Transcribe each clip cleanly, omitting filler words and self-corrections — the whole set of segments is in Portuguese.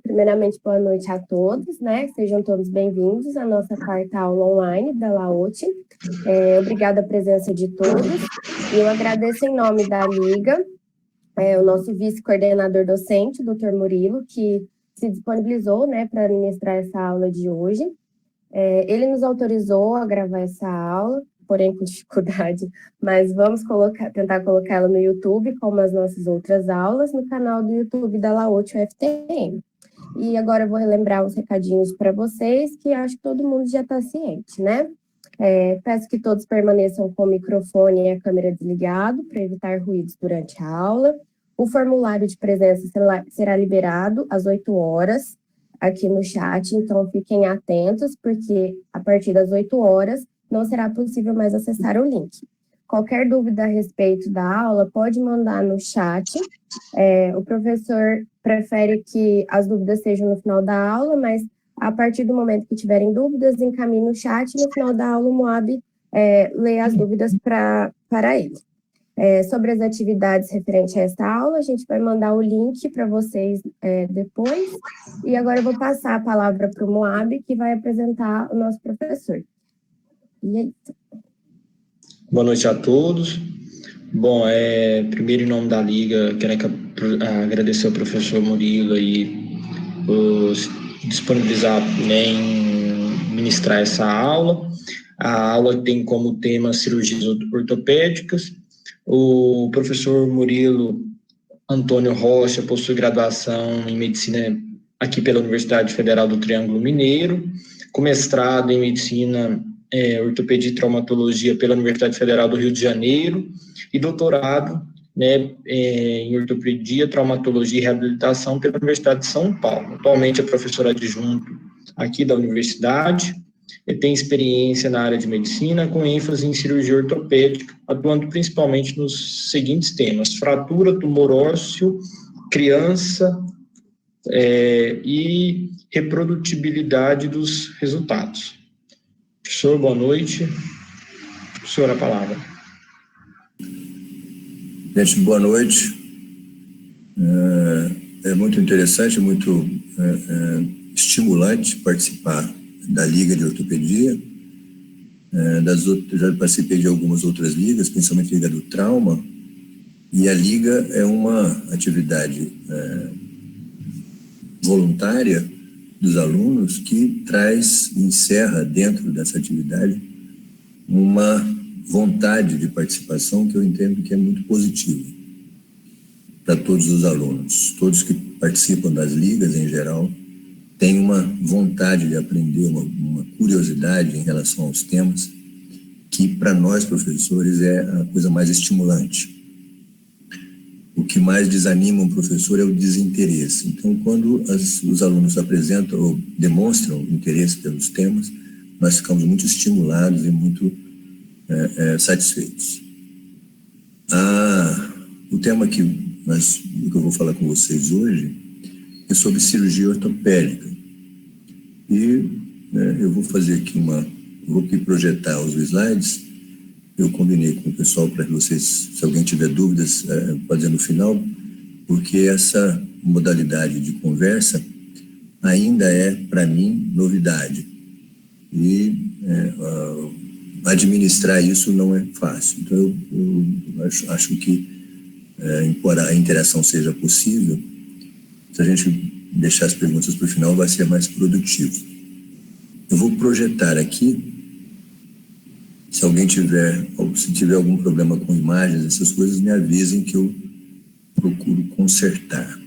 Primeiramente, boa noite a todos, né? Sejam todos bem-vindos à nossa quarta aula online da Laote. Obrigada a presença de todos. E eu agradeço em nome da Liga, o nosso vice-coordenador docente, Dr. Murilo, que se disponibilizou, né, para ministrar essa aula de hoje. Ele nos autorizou a gravar essa aula, porém com dificuldade, mas vamos tentar colocá-la no YouTube, como as nossas outras aulas, no canal do YouTube da Laote UFTM. E agora eu vou relembrar os recadinhos para vocês, que acho que todo mundo já está ciente, né? Peço que todos permaneçam com o microfone e a câmera desligado, para evitar ruídos durante a aula. O formulário de presença será liberado às 8 horas, aqui no chat, então fiquem atentos, porque a partir das 8 horas não será possível mais acessar o link. Qualquer dúvida a respeito da aula, pode mandar no chat. O professor prefere que as dúvidas sejam no final da aula, mas a partir do momento que tiverem dúvidas, encaminhe no chat e no final da aula o Moab lê as dúvidas para ele. Sobre as atividades referentes a esta aula, a gente vai mandar o link para vocês depois. E agora eu vou passar a palavra para o Moab, que vai apresentar o nosso professor. E aí? Boa noite a todos. Bom, primeiro em nome da Liga, quero agradecer ao professor Murilo aí por disponibilizar, né, em ministrar essa aula. A aula tem como tema cirurgias ortopédicas. O professor Murilo Antônio Rocha possui graduação em medicina aqui pela Universidade Federal do Triângulo Mineiro, com mestrado em medicina, ortopedia e traumatologia pela Universidade Federal do Rio de Janeiro e doutorado, né, em ortopedia, traumatologia e reabilitação pela Universidade de São Paulo. Atualmente é professor adjunto aqui da universidade. Ele tem experiência na área de medicina, com ênfase em cirurgia ortopédica, atuando principalmente nos seguintes temas: fratura, tumor ósseo, criança e reprodutibilidade dos resultados. Professor, boa noite. Professor, a palavra. Gente, boa noite. É muito interessante, muito estimulante participar da Liga de Ortopedia. Já participei de algumas outras ligas, principalmente a Liga do Trauma, e a Liga é uma atividade voluntária dos alunos que encerra dentro dessa atividade uma vontade de participação que eu entendo que é muito positiva para todos os alunos. Todos que participam das ligas, em geral, têm uma vontade de aprender, uma curiosidade em relação aos temas, que para nós, professores, é a coisa mais estimulante. O que mais desanima um professor é o desinteresse. Então, quando os alunos apresentam ou demonstram interesse pelos temas, nós ficamos muito estimulados e muito satisfeitos. O tema que eu vou falar com vocês hoje é sobre cirurgia ortopédica. E eu vou fazer aqui vou projetar os slides. Eu combinei com o pessoal para que vocês, se alguém tiver dúvidas, fazer no final, porque essa modalidade de conversa ainda é, para mim, novidade. E administrar isso não é fácil. Então, eu acho que, embora a interação seja possível, se a gente deixar as perguntas para o final, vai ser mais produtivo. Eu vou projetar aqui. Se alguém tiver algum problema com imagens, essas coisas, me avisem que eu procuro consertar.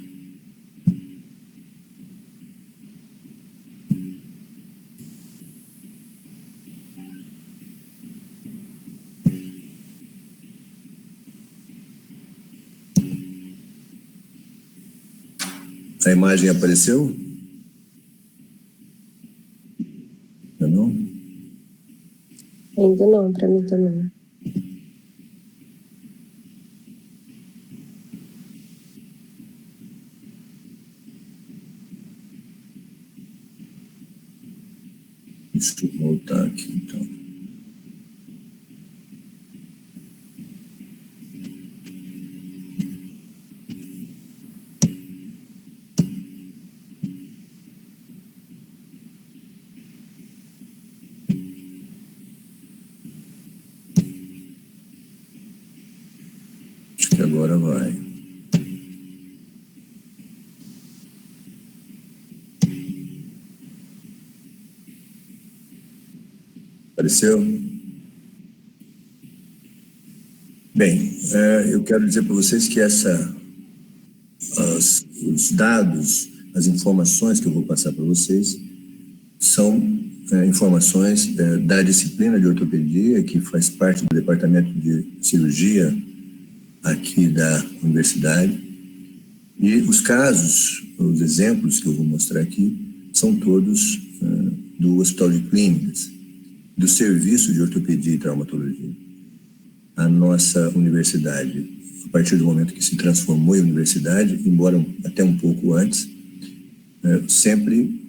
A imagem apareceu? Não? Ainda não, para mim também. Deixa eu voltar aqui, então. Agora vai. Apareceu? Bem, eu quero dizer para vocês que os dados, as informações que eu vou passar para vocês são informações da disciplina de ortopedia, que faz parte do departamento de cirurgia aqui da universidade. E os casos, os exemplos que eu vou mostrar aqui, são todos do Hospital de Clínicas, do Serviço de Ortopedia e Traumatologia. A nossa universidade, a partir do momento que se transformou em universidade, embora até um pouco antes, sempre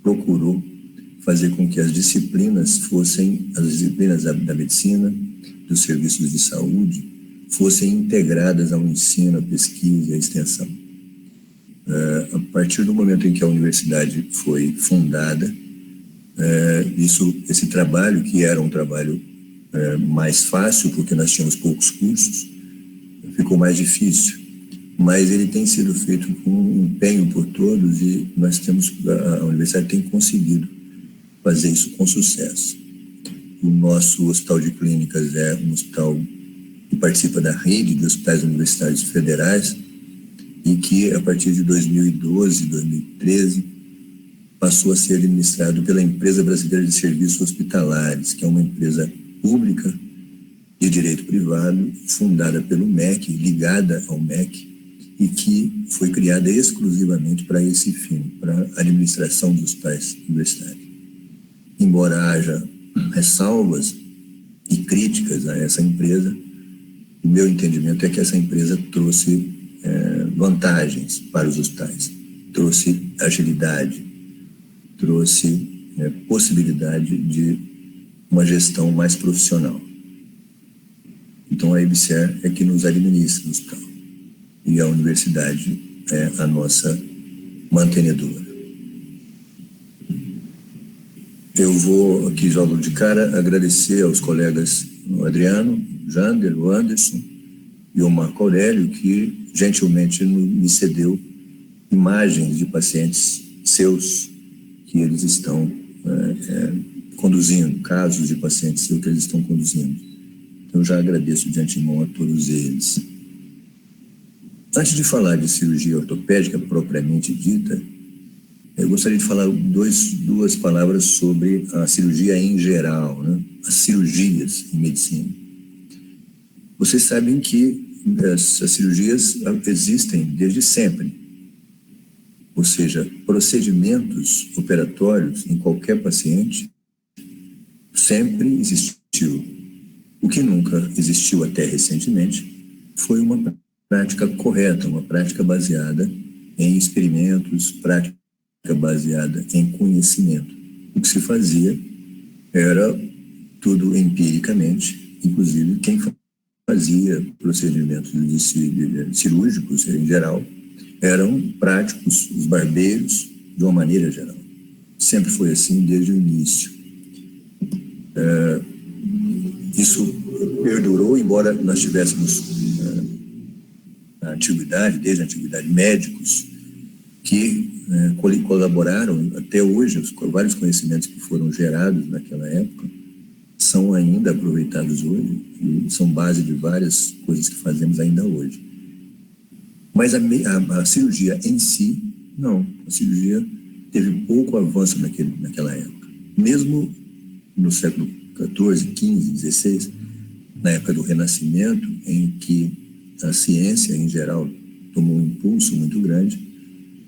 procurou fazer com que as disciplinas da medicina, dos serviços de saúde, fossem integradas ao ensino, à pesquisa e à extensão. A partir do momento em que a universidade foi fundada, esse trabalho, que era um trabalho mais fácil, porque nós tínhamos poucos cursos, ficou mais difícil. Mas ele tem sido feito com empenho por todos e a universidade tem conseguido fazer isso com sucesso. O nosso Hospital de Clínicas é um hospital que participa da rede de hospitais universitários federais e que, a partir de 2012, 2013, passou a ser administrado pela Empresa Brasileira de Serviços Hospitalares, que é uma empresa pública de direito privado, fundada pelo MEC, ligada ao MEC, e que foi criada exclusivamente para esse fim, para a administração dos hospitais universitários. Embora haja ressalvas e críticas a essa empresa, o meu entendimento é que essa empresa trouxe vantagens para os hospitais, trouxe agilidade, trouxe possibilidade de uma gestão mais profissional. Então, a EBSER é que nos administra no hospital e a universidade é a nossa mantenedora. Eu vou aqui, logo de cara, agradecer aos colegas o Adriano, o Jander, o Anderson e o Marco Aurélio, que gentilmente me cedeu imagens de pacientes seus que eles estão conduzindo, casos de pacientes seus que eles estão conduzindo. Eu já agradeço de antemão a todos eles. Antes de falar de cirurgia ortopédica propriamente dita, eu gostaria de falar duas palavras sobre a cirurgia em geral, né? As cirurgias em medicina. Vocês sabem que essas cirurgias existem desde sempre. Ou seja, procedimentos operatórios em qualquer paciente sempre existiu. O que nunca existiu até recentemente foi uma prática correta, uma prática baseada em experimentos, prática baseada em conhecimento. O que se fazia era tudo empiricamente, inclusive quem fazia procedimentos cirúrgicos em geral eram práticos, os barbeiros, de uma maneira geral. Sempre foi assim desde o início. Isso perdurou, embora nós tivéssemos na antiguidade, desde a antiguidade, médicos que colaboraram até hoje. Vários conhecimentos que foram gerados naquela época são ainda aproveitados hoje e são base de várias coisas que fazemos ainda hoje. Mas a cirurgia em si, não. A cirurgia teve pouco avanço naquela época. Mesmo no século XIV, XV, XVI, na época do Renascimento, em que a ciência, em geral, tomou um impulso muito grande,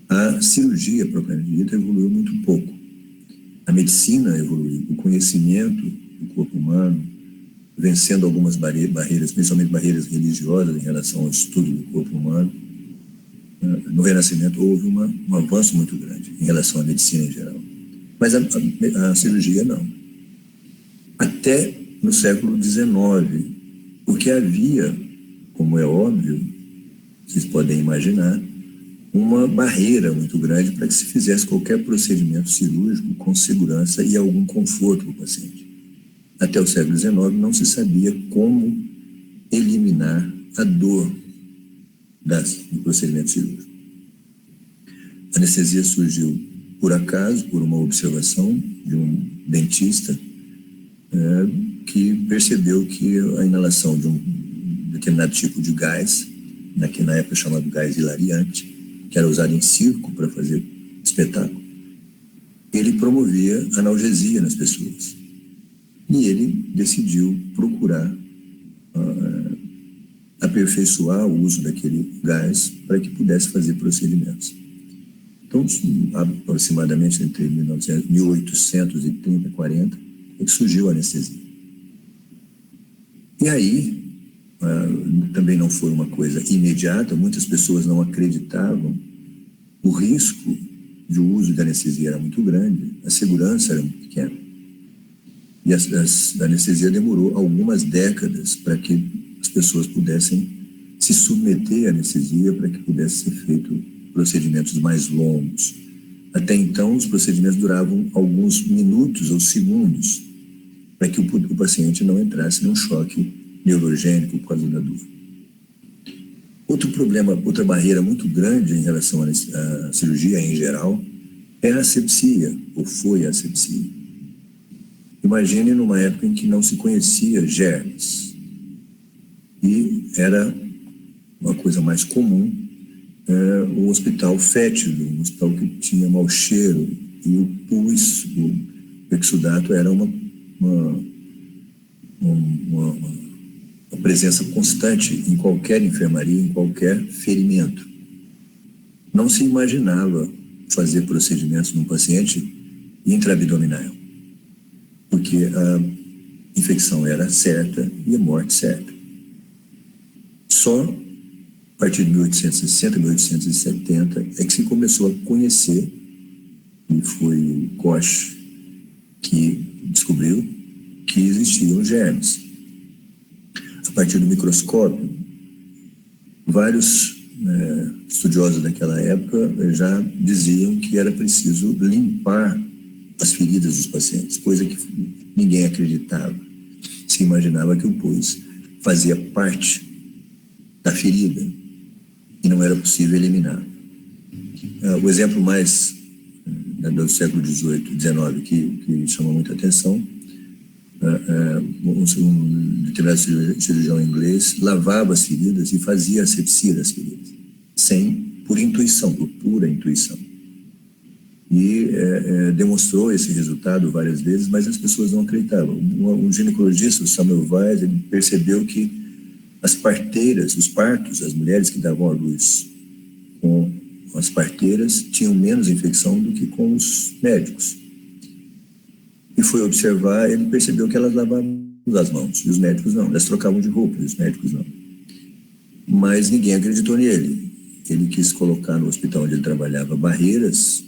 a cirurgia, propriamente dita, evoluiu muito pouco. A medicina evoluiu, o conhecimento do corpo humano, vencendo algumas barreiras, principalmente barreiras religiosas em relação ao estudo do corpo humano. No Renascimento houve um avanço muito grande em relação à medicina em geral. Mas a cirurgia não. Até no século XIX, porque havia, como é óbvio, vocês podem imaginar, uma barreira muito grande para que se fizesse qualquer procedimento cirúrgico com segurança e algum conforto para o paciente. Até o século XIX não se sabia como eliminar a dor do procedimento cirúrgico. A anestesia surgiu por acaso, por uma observação de um dentista que percebeu que a inalação de um determinado tipo de gás, na época chamado gás hilariante, que era usado em circo para fazer espetáculo, ele promovia analgesia nas pessoas. E ele decidiu procurar aperfeiçoar o uso daquele gás para que pudesse fazer procedimentos. Então, aproximadamente entre 1830 e 40, é que surgiu a anestesia. E aí, também não foi uma coisa imediata, muitas pessoas não acreditavam, o risco de uso de anestesia era muito grande, a segurança era muito pequena. E a anestesia demorou algumas décadas para que as pessoas pudessem se submeter à anestesia para que pudesse ser feito procedimentos mais longos. Até então, os procedimentos duravam alguns minutos ou segundos para que o paciente não entrasse num choque neurogênico por causa da dor. Outro problema, outra barreira muito grande em relação à cirurgia em geral é a asepsia, ou foi a asepsia. Imagine numa época em que não se conhecia germes e era uma coisa mais comum um hospital fétido, um hospital que tinha mau cheiro, e o pus, o exudato era uma presença constante em qualquer enfermaria, em qualquer ferimento. Não se imaginava fazer procedimentos num paciente intraabdominal, porque a infecção era certa e a morte certa. Só a partir de 1860, 1870 é que se começou a conhecer, e foi Koch que descobriu que existiam germes. A partir do microscópio, vários estudiosos daquela época já diziam que era preciso limpar as feridas dos pacientes, coisa que ninguém acreditava. Se imaginava que o pus fazia parte da ferida e não era possível eliminar. O exemplo mais do século XVIII, XIX, que chama muita atenção, um determinado cirurgião inglês lavava as feridas e fazia asepsia das feridas, por intuição, por pura intuição. E demonstrou esse resultado várias vezes, mas as pessoas não acreditavam. Um ginecologista, o Samuel Weiss, ele percebeu que as parteiras, os partos, as mulheres que davam à luz com as parteiras tinham menos infecção do que com os médicos. E foi observar, ele percebeu que elas lavavam as mãos, e os médicos não. Elas trocavam de roupa, e os médicos não. Mas ninguém acreditou nele. Ele quis colocar no hospital onde ele trabalhava barreiras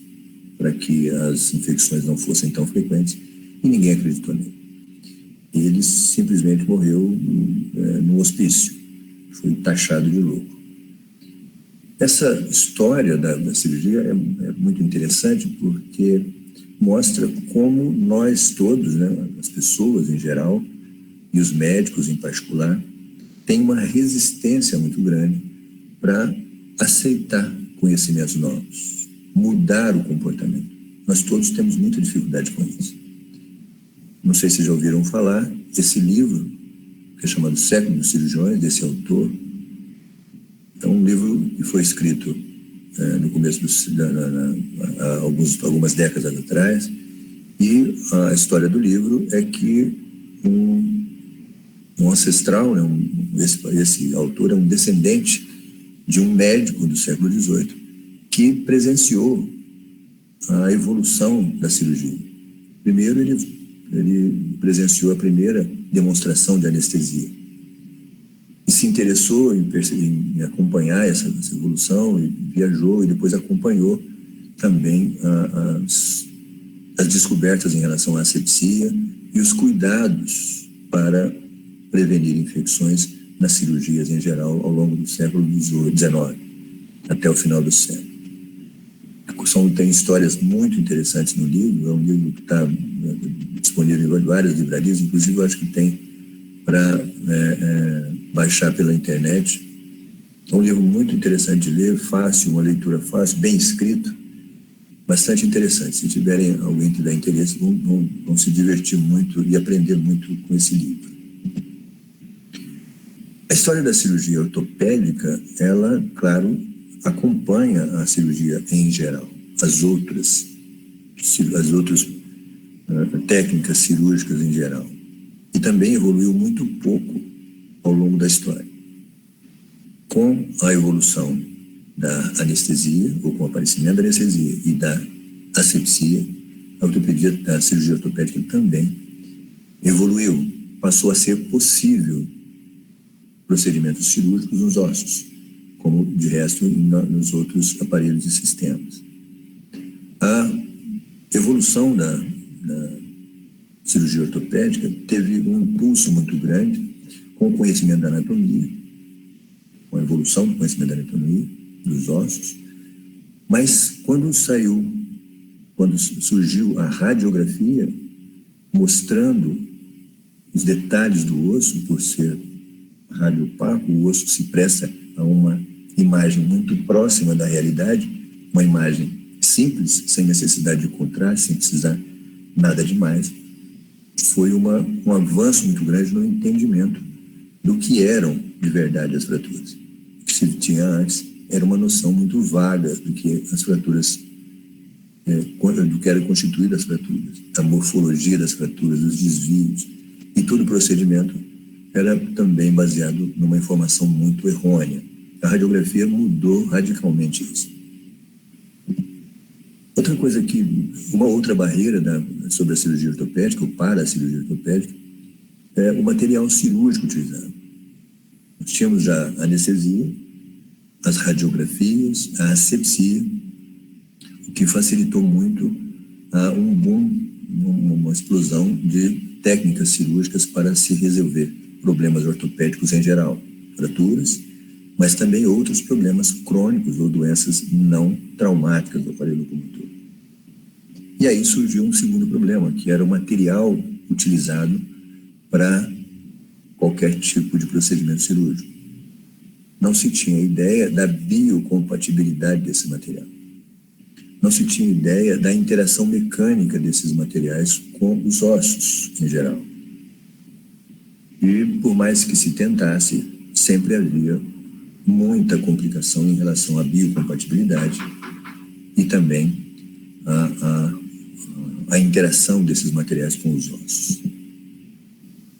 para que as infecções não fossem tão frequentes, e ninguém acreditou nele. Ele simplesmente morreu no hospício. Foi taxado de louco. Essa história da cirurgia é muito interessante porque mostra como nós todos, as pessoas em geral, e os médicos em particular, têm uma resistência muito grande para aceitar conhecimentos novos, mudar o comportamento. Nós todos temos muita dificuldade com isso. Não sei se já ouviram falar, esse livro, que é chamado Século dos Cirurgiões, desse autor, é um livro que foi escrito no começo algumas décadas atrás, e a história do livro é que um ancestral, esse autor é um descendente de um médico do século XVIII que presenciou a evolução da cirurgia. Primeiro, ele presenciou a primeira demonstração de anestesia e se interessou em acompanhar essa evolução, e viajou e depois acompanhou também as descobertas em relação à asepsia e os cuidados para prevenir infecções nas cirurgias em geral ao longo do século XIX até o final do século. Tem histórias muito interessantes no livro, é um livro que está disponível em várias livrarias, inclusive eu acho que tem para baixar pela internet. É um livro muito interessante de ler, fácil, uma leitura fácil, bem escrito, bastante interessante. Se tiverem alguém que tiver interesse, vão se divertir muito e aprender muito com esse livro. A história da cirurgia ortopédica, ela, claro, acompanha a cirurgia em geral, as outras técnicas cirúrgicas em geral. E também evoluiu muito pouco ao longo da história. Com a evolução da anestesia, ou com o aparecimento da anestesia e da asepsia, a cirurgia ortopédica também evoluiu. Passou a ser possível procedimentos cirúrgicos nos ossos, como de resto nos outros aparelhos e sistemas. A evolução da cirurgia ortopédica teve um impulso muito grande com o conhecimento da anatomia, com a evolução do conhecimento da anatomia dos ossos, mas quando surgiu a radiografia, mostrando os detalhes do osso, por ser radiopaco, o osso se presta a uma imagem muito próxima da realidade, uma imagem simples, sem necessidade de contraste, sem precisar nada demais. Foi um avanço muito grande no entendimento do que eram de verdade as fraturas. O que se tinha antes era uma noção muito vaga do que as fraturas, do que era constituída as fraturas, a morfologia das fraturas, os desvios, e todo o procedimento era também baseado numa informação muito errônea. A radiografia mudou radicalmente isso. Uma outra barreira sobre a cirurgia ortopédica, ou para a cirurgia ortopédica, é o material cirúrgico utilizado. Nós tínhamos já a anestesia, as radiografias, a asepsia, o que facilitou muito um boom, uma explosão de técnicas cirúrgicas para se resolver problemas ortopédicos em geral, fraturas, mas também outros problemas crônicos ou doenças não traumáticas do aparelho locomotor. E aí surgiu um segundo problema, que era o material utilizado para qualquer tipo de procedimento cirúrgico. Não se tinha ideia da biocompatibilidade desse material. Não se tinha ideia da interação mecânica desses materiais com os ossos, em geral. E, por mais que se tentasse, sempre havia muita complicação em relação à biocompatibilidade e também a interação desses materiais com os ossos.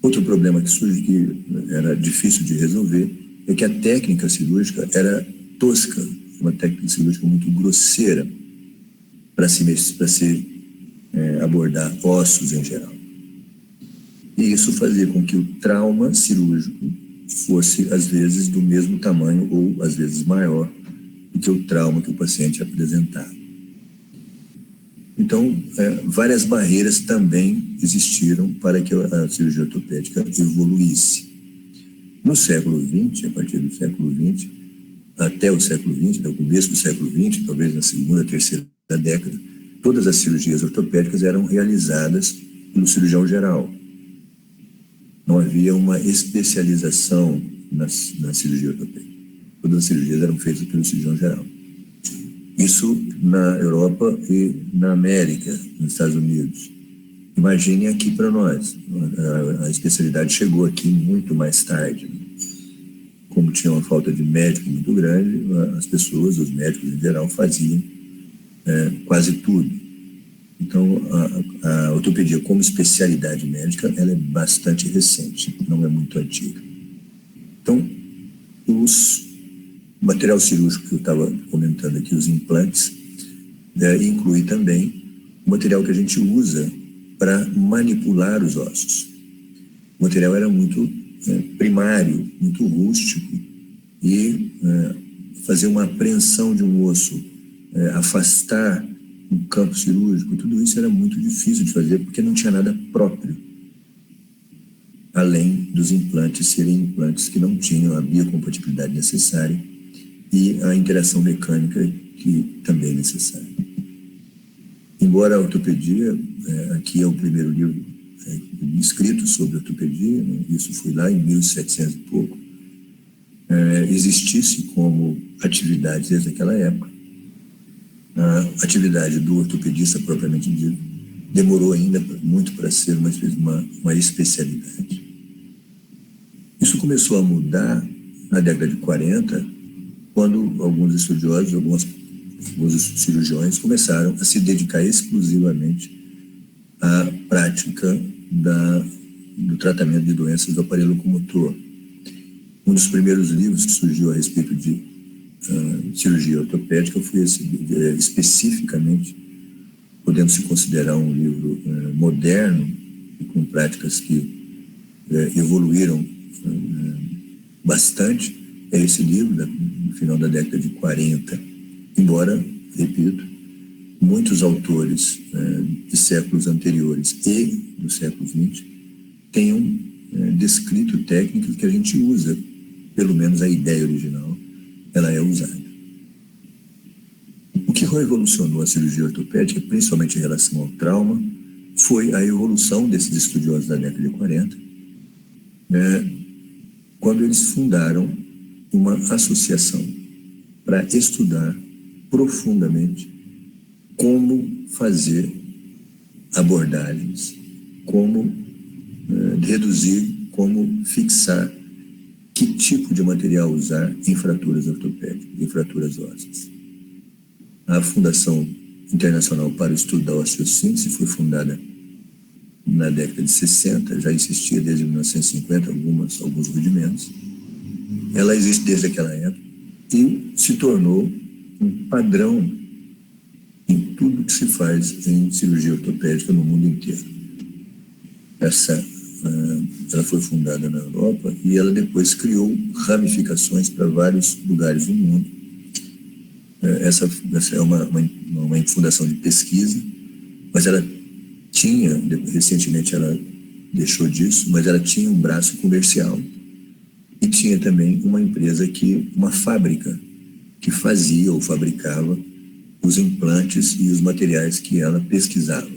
Outro problema que surge, que era difícil de resolver, é que a técnica cirúrgica era tosca, uma técnica cirúrgica muito grosseira para se abordar ossos em geral. E isso fazia com que o trauma cirúrgico fosse, às vezes, do mesmo tamanho ou, às vezes, maior do que o trauma que o paciente apresentava. Então, várias barreiras também existiram para que a cirurgia ortopédica evoluísse. No século XX, a partir do século XX, até o século XX, até o começo do século XX, talvez na segunda, terceira década, todas as cirurgias ortopédicas eram realizadas pelo cirurgião geral. Não havia uma especialização na cirurgia ortopédica. Todas as cirurgias eram feitas pelo cirurgião geral. Isso na Europa e na América, nos Estados Unidos. Imaginem aqui para nós. A especialidade chegou aqui muito mais tarde. Como tinha uma falta de médico muito grande, as pessoas, os médicos em geral, faziam quase tudo. Então, a ortopedia como especialidade médica, ela é bastante recente, não é muito antiga. Então, o material cirúrgico que eu estava comentando aqui, os implantes, inclui também o material que a gente usa para manipular os ossos. O material era muito primário, muito rústico, e fazer uma apreensão de um osso, afastar um campo cirúrgico, tudo isso era muito difícil de fazer porque não tinha nada próprio, além dos implantes serem implantes que não tinham a biocompatibilidade necessária e a interação mecânica que também é necessária. Embora a ortopedia, aqui é o primeiro livro escrito sobre ortopedia, né? Isso foi lá em 1700 e pouco, existisse como atividade desde aquela época. A atividade do ortopedista propriamente dito demorou ainda muito para ser uma especialidade. Isso começou a mudar na década de 40, quando alguns estudiosos, alguns cirurgiões começaram a se dedicar exclusivamente à prática do tratamento de doenças do aparelho locomotor. Um dos primeiros livros que surgiu a respeito de cirurgia ortopédica foi especificamente, podendo se considerar um livro moderno e com práticas que evoluíram bastante, é esse livro no final da década de 40. Embora, repito, muitos autores de séculos anteriores e do século XX tenham descrito técnicas que a gente usa, pelo menos a ideia original, ela é usada. O que revolucionou a cirurgia ortopédica, principalmente em relação ao trauma, foi a evolução desses estudiosos da década de 40, quando eles fundaram uma associação para estudar profundamente como fazer abordagens, como reduzir, como fixar, que tipo de material usar em fraturas ortopédicas, em fraturas ósseas. A Fundação Internacional para o Estudo da Osteossíntese foi fundada na década de 60, já existia desde 1950 alguns rudimentos. Ela existe desde aquela época e se tornou um padrão em tudo que se faz em cirurgia ortopédica no mundo inteiro. Ela foi fundada na Europa e ela depois criou ramificações para vários lugares do mundo. Essa é uma fundação de pesquisa, mas ela tinha, recentemente ela deixou disso, mas ela tinha um braço comercial e tinha também uma fábrica que fazia ou fabricava os implantes e os materiais que ela pesquisava.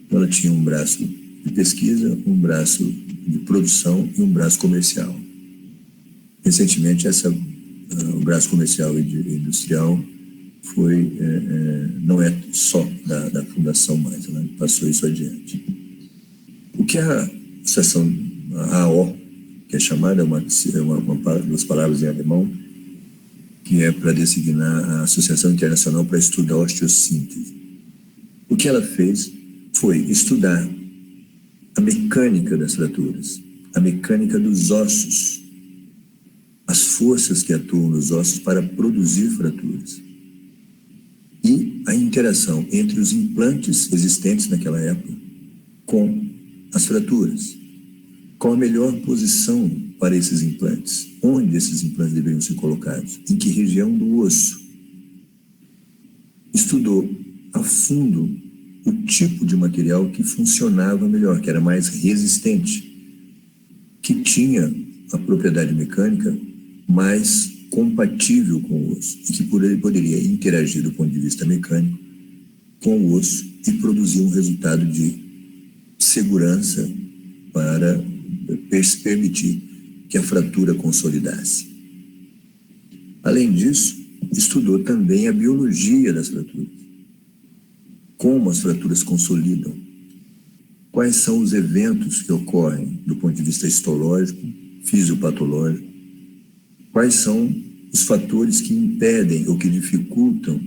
Então, ela tinha um braço de pesquisa, um braço de produção e um braço comercial. Recentemente, o braço comercial e industrial não é só da fundação mais, ela passou isso adiante. O que a associação AO, que é chamada, uma das palavras em alemão, que é para designar a Associação Internacional para Estudo da Osteossíntese. O que ela fez foi estudar a mecânica das fraturas, a mecânica dos ossos, as forças que atuam nos ossos para produzir fraturas e a interação entre os implantes existentes naquela época com as fraturas. Qual a melhor posição para esses implantes? Onde esses implantes deveriam ser colocados? Em que região do osso? Estudou a fundo o tipo de material que funcionava melhor, que era mais resistente, que tinha a propriedade mecânica mais compatível com o osso e que poderia interagir do ponto de vista mecânico com o osso e produzir um resultado de segurança para permitir que a fratura consolidasse. Além disso, estudou também a biologia das fraturas. Como as fraturas consolidam. Quais são os eventos que ocorrem do ponto de vista histológico, fisiopatológico. Quais são os fatores que impedem ou que dificultam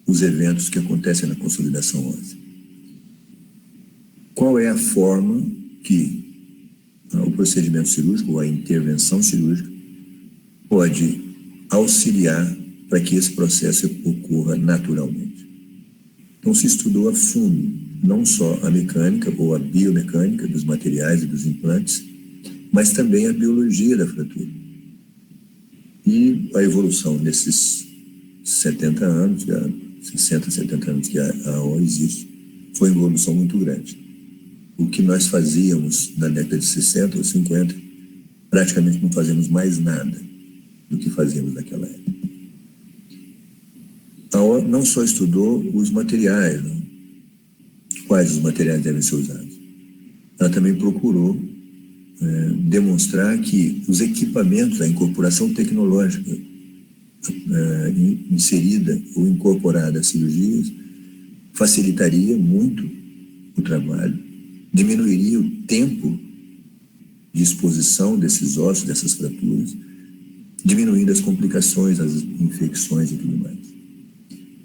os eventos que acontecem na consolidação óssea. Qual é a forma que o procedimento cirúrgico ou a intervenção cirúrgica pode auxiliar para que esse processo ocorra naturalmente. Então se estudou a fundo não só a mecânica ou a biomecânica dos materiais e dos implantes, mas também a biologia da fratura. E a evolução nesses 70 anos, 60, 70 anos que a AO existe, foi uma evolução muito grande. O que nós fazíamos na década de 60 ou 50, praticamente não fazemos mais nada do que fazíamos naquela época. A AO não só estudou os materiais, quais os materiais devem ser usados. Ela também procurou demonstrar que os equipamentos, a incorporação tecnológica inserida ou incorporada às cirurgias facilitaria muito o trabalho, diminuiria o tempo de exposição desses ossos, dessas fraturas, diminuindo as complicações, as infecções e tudo mais.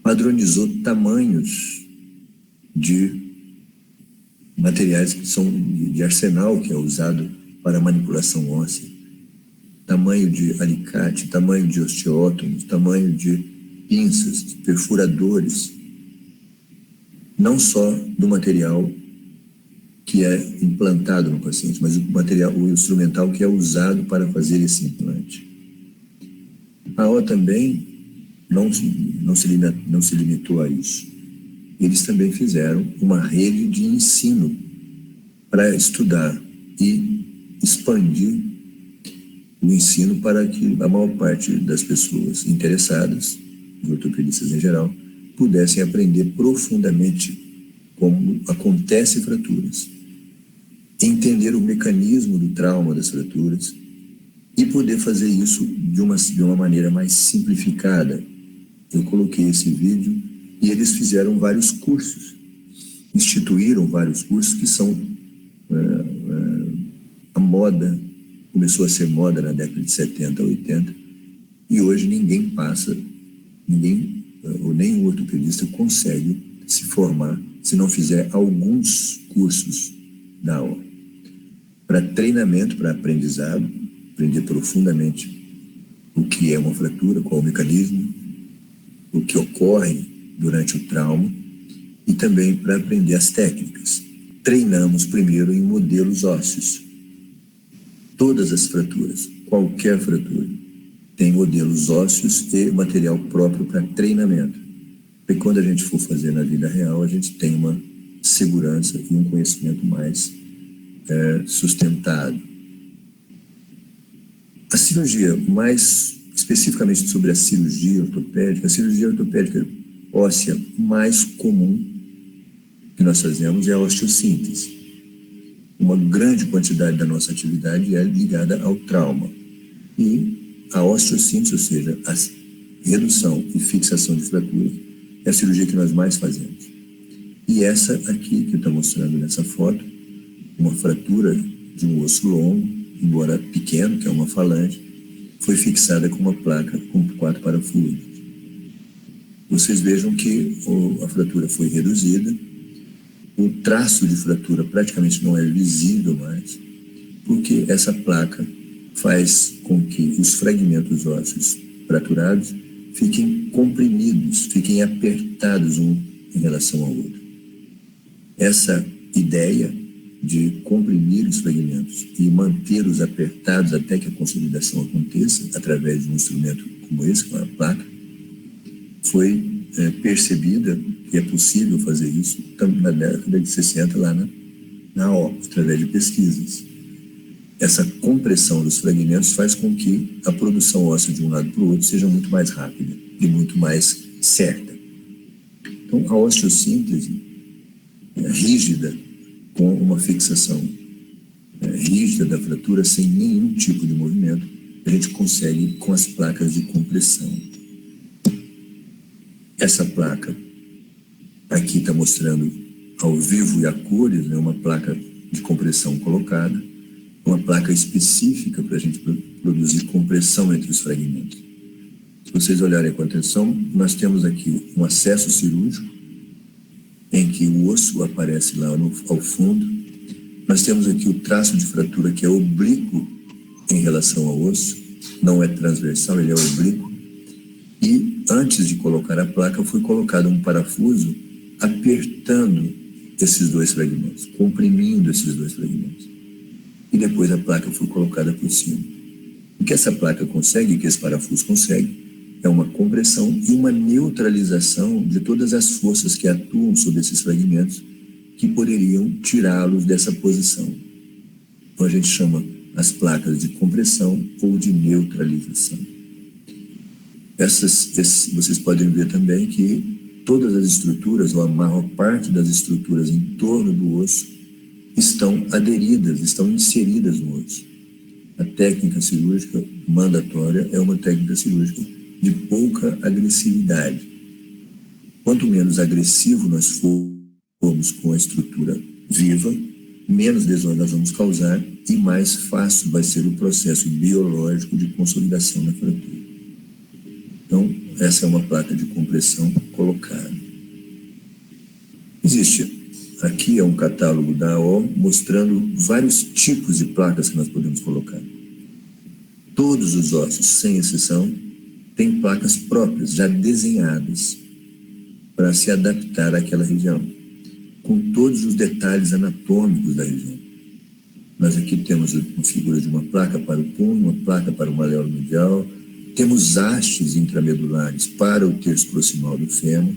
Padronizou tamanhos de materiais que são de arsenal que é usado para manipulação óssea, tamanho de alicate, tamanho de osteótomos, tamanho de pinças, de perfuradores, não só do material que é implantado no paciente, mas o instrumental que é usado para fazer esse implante. A AO também não se limitou a isso. Eles também fizeram uma rede de ensino para estudar e expandir o ensino para que a maior parte das pessoas interessadas, os ortopedistas em geral, pudessem aprender profundamente como acontecem fraturas, entender o mecanismo do trauma das fraturas e poder fazer isso de uma maneira mais simplificada. Eu coloquei esse vídeo e eles fizeram vários cursos, instituíram vários cursos que são a moda, começou a ser moda na década de 70, 80, e hoje ninguém ou nenhum ortopedista consegue se formar se não fizer alguns cursos da AO. Para treinamento, para aprendizado, aprender profundamente o que é uma fratura, qual é o mecanismo, o que ocorre durante o trauma, e também para aprender as técnicas. Treinamos primeiro em modelos ósseos. Todas as fraturas, qualquer fratura, tem modelos ósseos e material próprio para treinamento. E quando a gente for fazer na vida real, a gente tem uma segurança e um conhecimento mais sustentado. A cirurgia, mais especificamente sobre a cirurgia ortopédica óssea mais comum que nós fazemos é a osteossíntese. Uma grande quantidade da nossa atividade é ligada ao trauma. E a osteossíntese, ou seja, a redução e fixação de fraturas, é a cirurgia que nós mais fazemos. E essa aqui, que está mostrando nessa foto, uma fratura de um osso longo, embora pequeno, que é uma falange, foi fixada com uma placa com 4 parafusos. Vocês vejam que a fratura foi reduzida, o traço de fratura praticamente não é visível mais, porque essa placa faz com que os fragmentos ósseos fraturados fiquem comprimidos, fiquem apertados um em relação ao outro. Essa ideia de comprimir os fragmentos e mantê-los apertados até que a consolidação aconteça, através de um instrumento como esse, com a placa, foi percebida que é possível fazer isso na década de 60 lá na AO, através de pesquisas. Essa compressão dos fragmentos faz com que a produção óssea de um lado para o outro seja muito mais rápida e muito mais certa. Então, a osteossíntese rígida, com uma fixação rígida da fratura, sem nenhum tipo de movimento, a gente consegue com as placas de compressão. Essa placa aqui está mostrando ao vivo e a cores, né, uma placa de compressão colocada, uma placa específica para a gente produzir compressão entre os fragmentos. Se vocês olharem com atenção, nós temos aqui um acesso cirúrgico, em que o osso aparece lá ao fundo. Nós temos aqui o traço de fratura que é oblíquo em relação ao osso, não é transversal, ele é oblíquo. E antes de colocar a placa, foi colocado um parafuso apertando esses dois fragmentos, comprimindo esses dois fragmentos. E depois a placa foi colocada por cima. O que essa placa consegue, que esse parafuso consegue, é uma compressão e uma neutralização de todas as forças que atuam sobre esses fragmentos que poderiam tirá-los dessa posição. Então a gente chama as placas de compressão ou de neutralização. Vocês podem ver também que todas as estruturas, ou a maior parte das estruturas em torno do osso, estão aderidas, estão inseridas no osso. A técnica cirúrgica mandatória é uma técnica cirúrgica de pouca agressividade. Quanto menos agressivo nós formos com a estrutura viva, menos lesões nós vamos causar e mais fácil vai ser o processo biológico de consolidação da fratura. Então, essa é uma placa de compressão colocada. Aqui é um catálogo da AO mostrando vários tipos de placas que nós podemos colocar. Todos os ossos, sem exceção, têm placas próprias, já desenhadas, para se adaptar àquela região, com todos os detalhes anatômicos da região. Nós aqui temos uma figura de uma placa para o punho, uma placa para o maléolo medial, temos hastes intramedulares para o terço proximal do fêmur,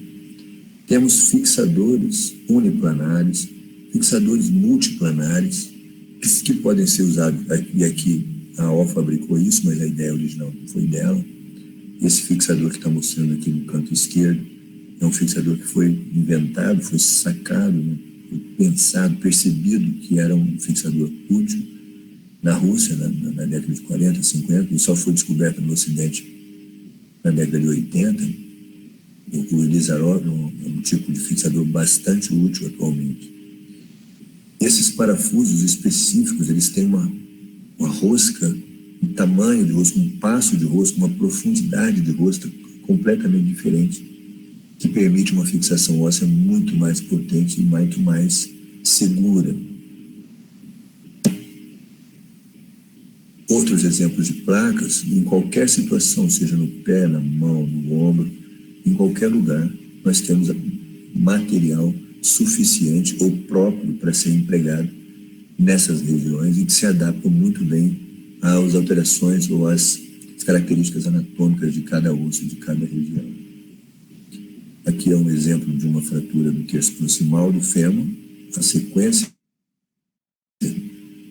temos fixadores uniplanares, fixadores multiplanares, que podem ser usados, e aqui a AO fabricou isso, mas a ideia original não foi dela. Esse fixador que está mostrando aqui no canto esquerdo é um fixador que foi inventado, foi sacado, né? Foi pensado, percebido que era um fixador útil na Rússia, na década de 40, 50, e só foi descoberto no Ocidente na década de 80. O Elizarov é um tipo de fixador bastante útil atualmente. Esses parafusos específicos, eles têm uma rosca, um tamanho de rosca, um passo de rosca, uma profundidade de rosca completamente diferente, que permite uma fixação óssea muito mais potente e muito mais segura. Outros exemplos de placas, em qualquer situação, seja no pé, na mão, no ombro, em qualquer lugar, nós temos material suficiente ou próprio para ser empregado nessas regiões e que se adaptam muito bem às alterações ou às características anatômicas de cada osso, de cada região. Aqui é um exemplo de uma fratura do terço proximal do fêmur, a sequência.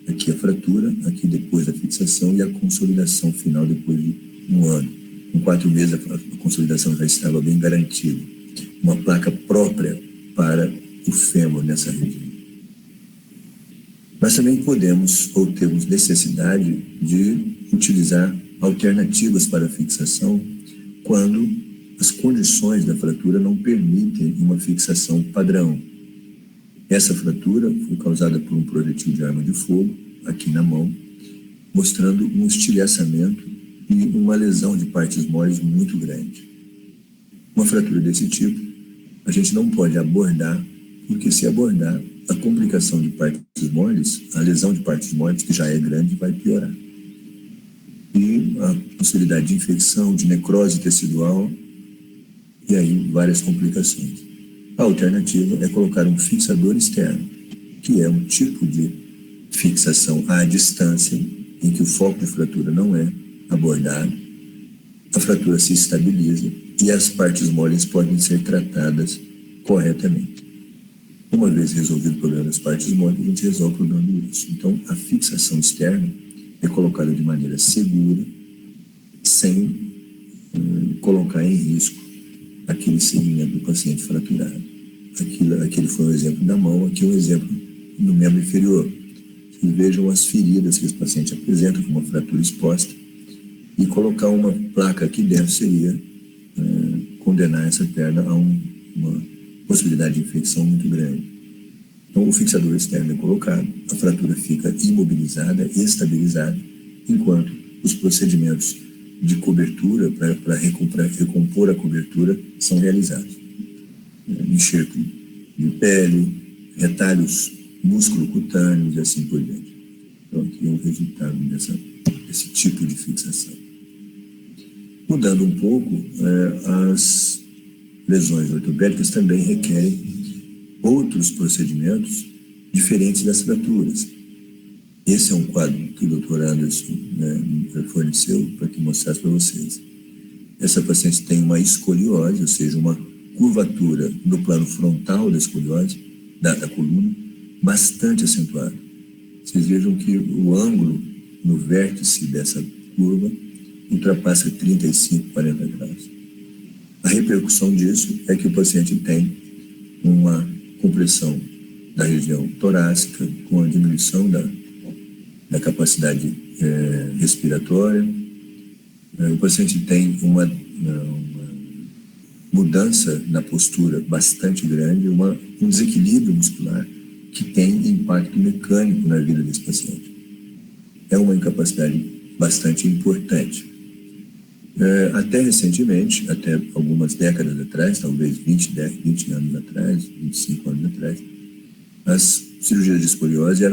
Aqui a fratura, aqui depois da fixação e a consolidação final depois de um ano. Com 4 meses a consolidação já estava bem garantida. Uma placa própria para o fêmur nessa região. Nós também podemos ou temos necessidade de utilizar alternativas para a fixação quando as condições da fratura não permitem uma fixação padrão. Essa fratura foi causada por um projetil de arma de fogo, aqui na mão, mostrando um estilhaçamento e uma lesão de partes moles muito grande. Uma fratura desse tipo, a gente não pode abordar, porque se abordar, a complicação de partes moles, a lesão de partes moles, que já é grande, vai piorar. E a possibilidade de infecção, de necrose tecidual, e aí várias complicações. A alternativa é colocar um fixador externo, que é um tipo de fixação à distância, em que o foco de fratura não é abordado, a fratura se estabiliza e as partes moles podem ser tratadas corretamente. Uma vez resolvido o problema das partes moles, a gente resolve o problema do osso. Então, a fixação externa é colocada de maneira segura, sem colocar em risco aquele segmento do paciente fraturado. Aquele foi um exemplo da mão, aqui é um exemplo no membro inferior. Vocês vejam as feridas que esse paciente apresenta com uma fratura exposta, e colocar uma placa aqui dentro seria condenar essa perna a uma possibilidade de infecção muito grande. Então, o fixador externo é colocado, a fratura fica imobilizada, estabilizada, enquanto os procedimentos de cobertura, para recompor a cobertura, são realizados. Enxerto de pele, retalhos músculo-cutâneos e assim por diante. Então, aqui é o resultado desse tipo de fixação. Mudando um pouco, as lesões ortopédicas também requerem outros procedimentos diferentes das fraturas. Esse é um quadro que o Dr. Anderson forneceu para que mostrasse para vocês. Essa paciente tem uma escoliose, ou seja, uma curvatura no plano frontal da escoliose, da coluna, bastante acentuada. Vocês vejam que o ângulo no vértice dessa curva ultrapassa 35, 40 graus. A repercussão disso é que o paciente tem uma compressão da região torácica, com a diminuição da capacidade respiratória. O paciente tem uma mudança na postura bastante grande, um desequilíbrio muscular que tem impacto mecânico na vida desse paciente. É uma incapacidade bastante importante. Até recentemente, até algumas décadas atrás, talvez 20 anos atrás, 25 anos atrás, as cirurgias de escoliose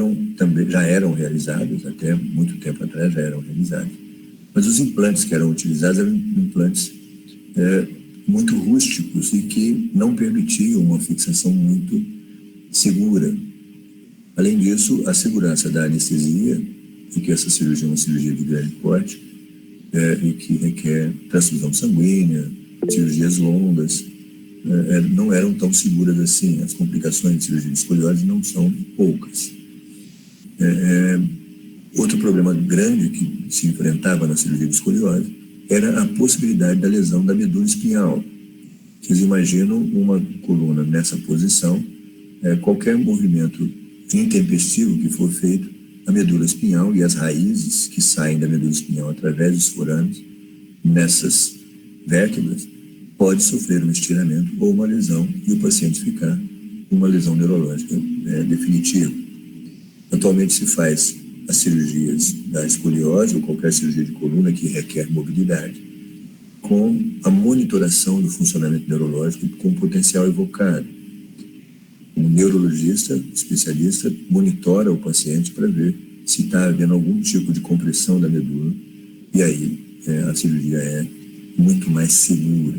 já eram realizadas, até muito tempo atrás já eram realizadas. Mas os implantes que eram utilizados eram implantes muito rústicos e que não permitiam uma fixação muito segura. Além disso, a segurança da anestesia, porque essa cirurgia é uma cirurgia de grande porte, e que requer transfusão sanguínea, cirurgias longas, não eram tão seguras assim. As complicações de cirurgia de escoliose não são poucas. Outro problema grande que se enfrentava na cirurgia de escoliose era a possibilidade da lesão da medula espinhal. Vocês imaginam uma coluna nessa posição, qualquer movimento intempestivo que for feito, a medula espinhal e as raízes que saem da medula espinhal através dos forames nessas vértebras pode sofrer um estiramento ou uma lesão e o paciente ficar com uma lesão neurológica definitiva. Atualmente se faz as cirurgias da escoliose ou qualquer cirurgia de coluna que requer mobilidade com a monitoração do funcionamento neurológico com potencial evocado. Um neurologista, especialista, monitora o paciente para ver se está havendo algum tipo de compressão da medula e aí a cirurgia é muito mais segura.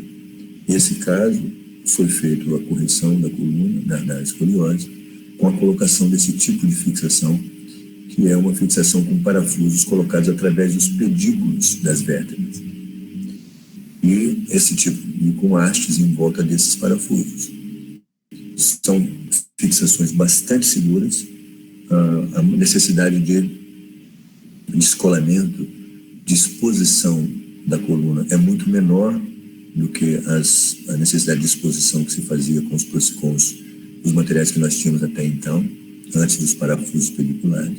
Nesse caso, foi feita a correção da coluna, da escoliose, com a colocação desse tipo de fixação, que é uma fixação com parafusos colocados através dos pedículos das vértebras. E com hastes em volta desses parafusos. São fixações bastante seguras. A necessidade de descolamento, de exposição da coluna é muito menor do que a necessidade de exposição que se fazia com os materiais que nós tínhamos até então, antes dos parafusos pediculares.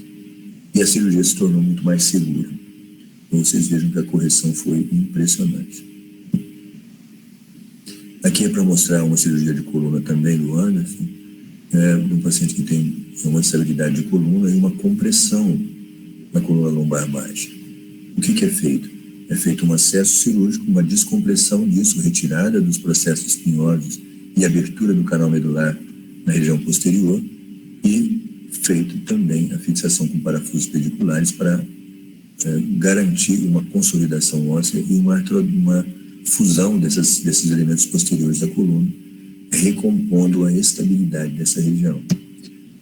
E a cirurgia se tornou muito mais segura. Então, vocês vejam que a correção foi impressionante. Aqui é para mostrar uma cirurgia de coluna também do Anderson, de um paciente que tem uma instabilidade de coluna e uma compressão na coluna lombar baixa. O que é feito? É feito um acesso cirúrgico, uma descompressão disso, retirada dos processos espinhosos e abertura do canal medular na região posterior e feito também a fixação com parafusos pediculares para garantir uma consolidação óssea e uma fusão desses elementos posteriores da coluna, recompondo a estabilidade dessa região.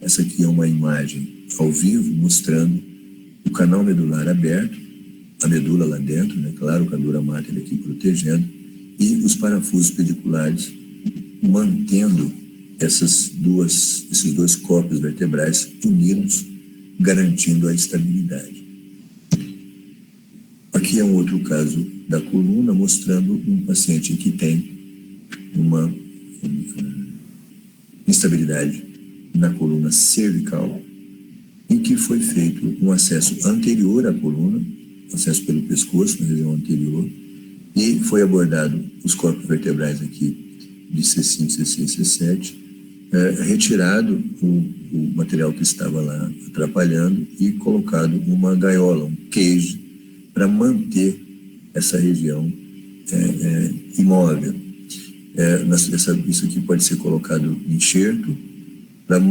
Essa aqui é uma imagem ao vivo mostrando o canal medular aberto, a medula lá dentro, né? Claro, com a dura máter aqui protegendo, e os parafusos pediculares mantendo esses dois corpos vertebrais unidos, garantindo a estabilidade. Aqui é um outro caso da coluna, mostrando um paciente que tem uma instabilidade na coluna cervical, em que foi feito um acesso anterior à coluna, acesso pelo pescoço, na região anterior, e foi abordado os corpos vertebrais aqui de C5, C6 e C7, retirado o material que estava lá atrapalhando e colocado uma gaiola, um cage, para manter essa região imóvel. Isso aqui pode ser colocado em enxerto para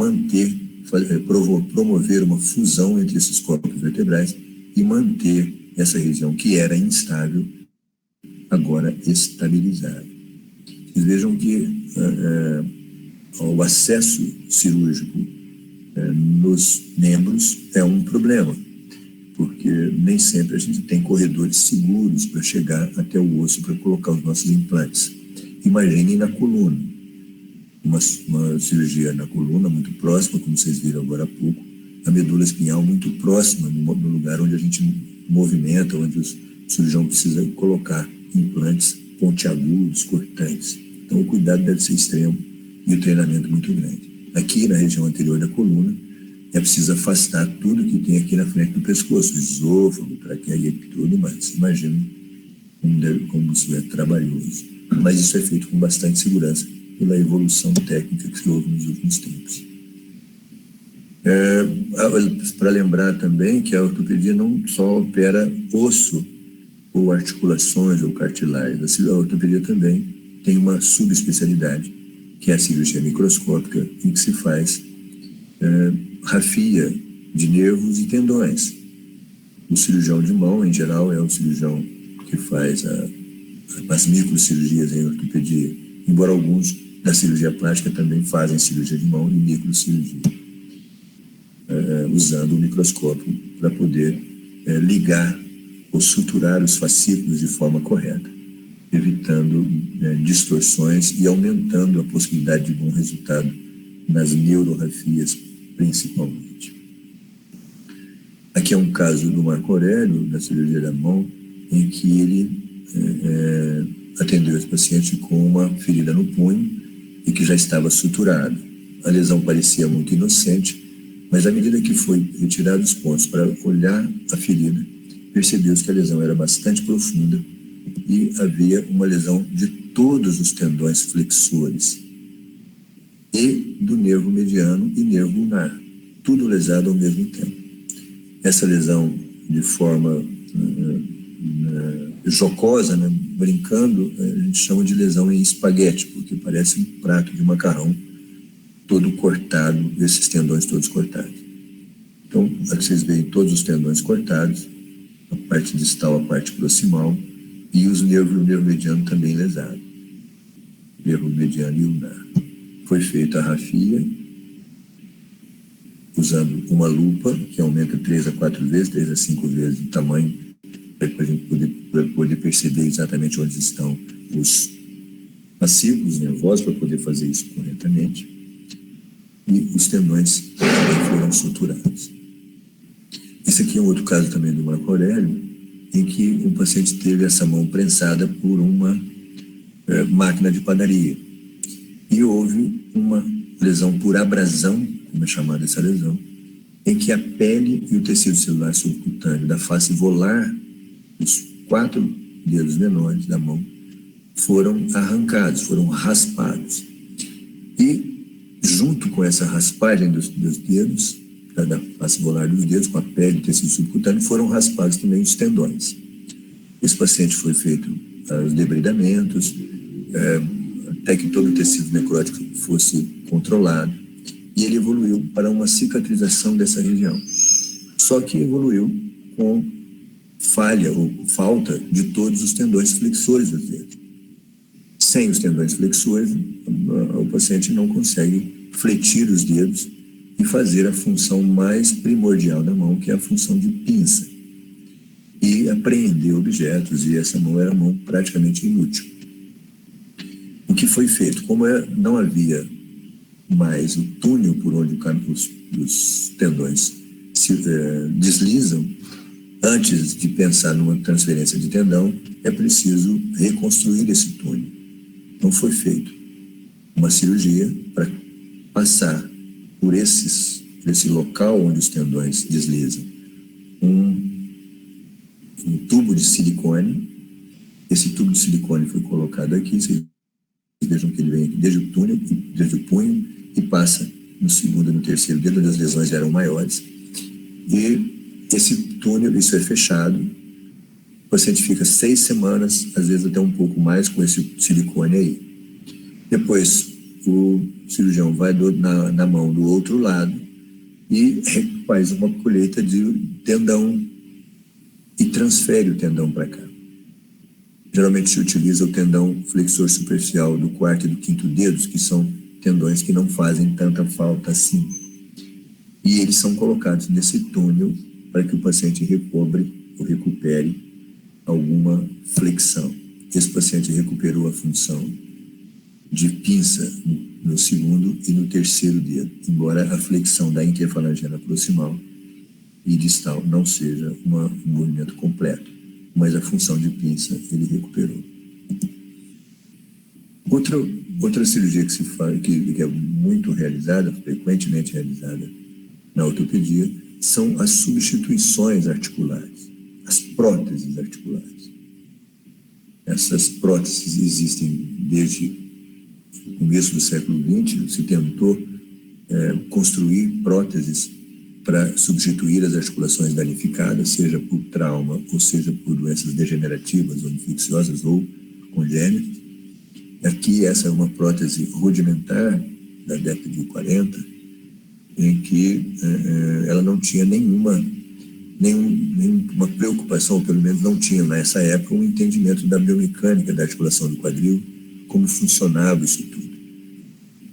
promover uma fusão entre esses corpos vertebrais e manter essa região que era instável, agora estabilizada. Vocês vejam que o acesso cirúrgico nos membros é um problema, porque nem sempre a gente tem corredores seguros para chegar até o osso para colocar os nossos implantes. Imaginem na coluna, uma cirurgia na coluna muito próxima, como vocês viram agora há pouco, a medula espinhal muito próxima no lugar onde a gente movimenta, onde o cirurgião precisa colocar implantes pontiagudos, cortantes. Então o cuidado deve ser extremo e o treinamento muito grande. aqui na região anterior da coluna, é preciso afastar tudo que tem aqui na frente do pescoço, esôfago, traqueia e tudo mais. Imagina como isso é trabalhoso. Mas isso é feito com bastante segurança pela evolução técnica que houve nos últimos tempos. Para lembrar também que a ortopedia não só opera osso ou articulações ou cartilagem, a ortopedia também tem uma subespecialidade, que é a cirurgia microscópica, em que se faz rafia de nervos e tendões. O cirurgião de mão, em geral, é o cirurgião que faz as microcirurgias em ortopedia, embora alguns da cirurgia plástica também fazem cirurgia de mão e microcirurgia, usando o microscópio para poder ligar ou suturar os fascículos de forma correta, evitando distorções e aumentando a possibilidade de bom resultado nas neurorafias, principalmente. Aqui é um caso do Marco Aurélio, da cirurgia da mão, em que ele atendeu esse paciente com uma ferida no punho e que já estava suturado. A lesão parecia muito inocente, mas à medida que foi retirado os pontos para olhar a ferida, percebeu-se que a lesão era bastante profunda e havia uma lesão de todos os tendões flexores e do nervo mediano e nervo ulnar, tudo lesado ao mesmo tempo. Essa lesão, de forma jocosa, né, brincando, a gente chama de lesão em espaguete, porque parece um prato de macarrão todo cortado, esses tendões todos cortados. Então, aqui vocês veem todos os tendões cortados, a parte distal, a parte proximal, e os nervos e o nervo mediano também lesado. Nervo mediano e ulnar. Foi feita a rafia, usando uma lupa, que aumenta 3 a 4 vezes, 3 a 5 vezes o tamanho, para a gente poder perceber exatamente onde estão os fascículos nervosos, para poder fazer isso corretamente. E os tendões também foram suturados. Esse aqui é um outro caso também do Marco Aurélio, em que um paciente teve essa mão prensada por uma máquina de padaria. E houve uma lesão por abrasão, como é chamada essa lesão, em que a pele e o tecido celular subcutâneo da face volar, os 4 dedos menores da mão, foram arrancados, foram raspados. E, junto com essa raspagem dos dedos, da face volar dos dedos, com a pele e o tecido subcutâneo, foram raspados também os tendões. Esse paciente foi feito os debridamentos, até que todo o tecido necrótico fosse controlado, e ele evoluiu para uma cicatrização dessa região. Só que evoluiu com falha ou falta de todos os tendões flexores dos dedos. Sem os tendões flexores, o paciente não consegue fletir os dedos e fazer a função mais primordial da mão, que é a função de pinça, e apreender objetos, e essa mão era uma mão praticamente inútil. O que foi feito? Como não havia mais o túnel por onde os tendões se deslizam, antes de pensar numa transferência de tendão, é preciso reconstruir esse túnel. Então foi feito uma cirurgia para passar por esse local onde os tendões deslizam, um tubo de silicone. Esse tubo de silicone foi colocado aqui, vocês vejam que ele vem aqui desde o túnel, desde o punho, e passa no segundo e no terceiro dedo, onde as lesões eram maiores. E esse túnel, isso é fechado, o paciente fica 6 semanas, às vezes até um pouco mais, com esse silicone aí. Depois, o cirurgião vai na mão do outro lado e faz uma colheita de tendão e transfere o tendão para cá. Geralmente se utiliza o tendão flexor superficial do 4º e do 5º dedos, que são tendões que não fazem tanta falta assim. E eles são colocados nesse túnel para que o paciente recobre ou recupere alguma flexão. Esse paciente recuperou a função de pinça no segundo e no terceiro dedo, embora a flexão da interfalangena proximal e distal não seja um movimento completo, mas a função de pinça ele recuperou. Outro Outra cirurgia que se faz, que é muito realizada, frequentemente realizada na ortopedia, são as substituições articulares, as próteses articulares. Essas próteses existem desde o começo do século XX. Se tentou construir próteses para substituir as articulações danificadas, seja por trauma, ou seja por doenças degenerativas ou infecciosas ou congênitas. Aqui, essa é uma prótese rudimentar da década de 40, em que ela não tinha nenhuma preocupação, ou pelo menos não tinha nessa época, um entendimento da biomecânica da articulação do quadril, como funcionava isso tudo.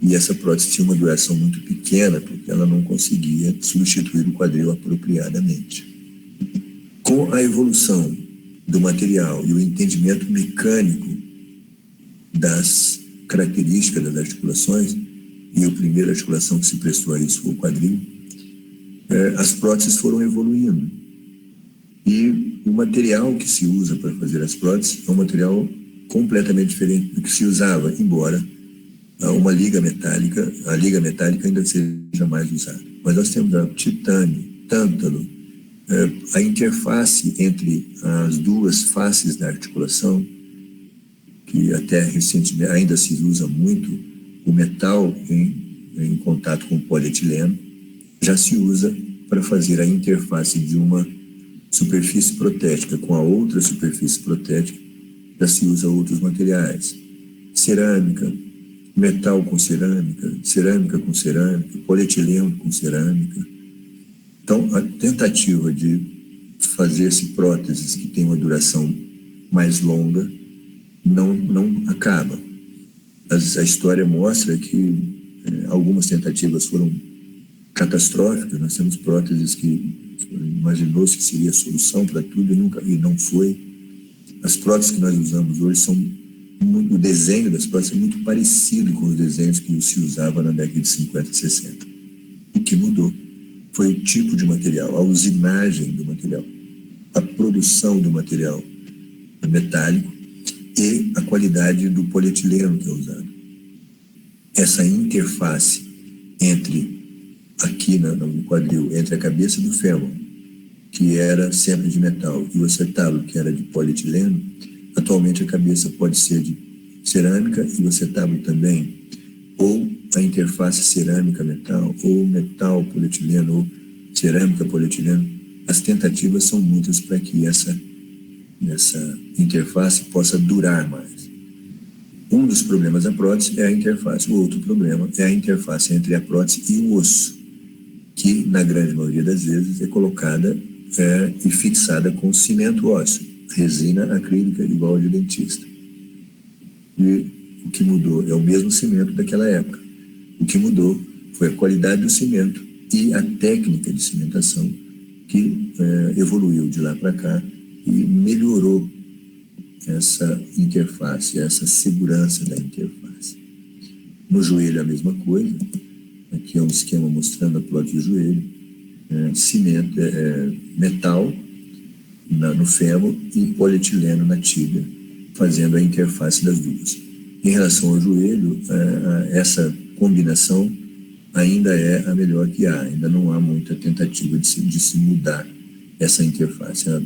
E essa prótese tinha uma duração muito pequena, porque ela não conseguia substituir o quadril apropriadamente. Com a evolução do material e o entendimento mecânico das características das articulações, e a primeira articulação que se prestou a isso foi o quadril, as próteses foram evoluindo. E o material que se usa para fazer as próteses é um material completamente diferente do que se usava, embora uma liga metálica, a liga metálica ainda seja mais usada. Mas nós temos titânio, tântalo, a interface entre as duas faces da articulação, que até recentemente ainda se usa muito, o metal em contato com o polietileno, já se usa para fazer a interface de uma superfície protética com a outra superfície protética, já se usa outros materiais. Cerâmica, metal com cerâmica, cerâmica com cerâmica, polietileno com cerâmica. Então, a tentativa de fazer-se próteses que têm uma duração mais longa não acaba. A história mostra que algumas tentativas foram catastróficas. Nós temos próteses que imaginou-se que seria a solução para tudo e não foi. As próteses que nós usamos hoje o desenho das próteses é muito parecido com os desenhos que se usava na década de 50 e 60. O que mudou foi o tipo de material, a usinagem do material, a produção do material metálico e a qualidade do polietileno que é usado. Essa interface aqui no quadril, entre a cabeça do fêmur, que era sempre de metal, e o acetábulo, que era de polietileno, atualmente a cabeça pode ser de cerâmica e o acetábulo também, ou a interface cerâmica-metal, ou metal-polietileno, ou cerâmica-polietileno. As tentativas são muitas para que essa interface possa durar mais. Um dos problemas da prótese é a interface. O outro problema é a interface entre a prótese e o osso, que, na grande maioria das vezes, é colocada e fixada com cimento ósseo, resina acrílica igual de dentista. E o que mudou é o mesmo cimento daquela época. O que mudou foi a qualidade do cimento e a técnica de cimentação que evoluiu de lá para cá e melhorou essa interface, essa segurança da interface. No joelho a mesma coisa. Aqui é um esquema mostrando a prótese do joelho. Cimento, metal no fêmur e polietileno na tíbia, fazendo a interface das duas. Em relação ao joelho, essa combinação ainda é a melhor que há. Ainda não há muita tentativa de se mudar essa interface. O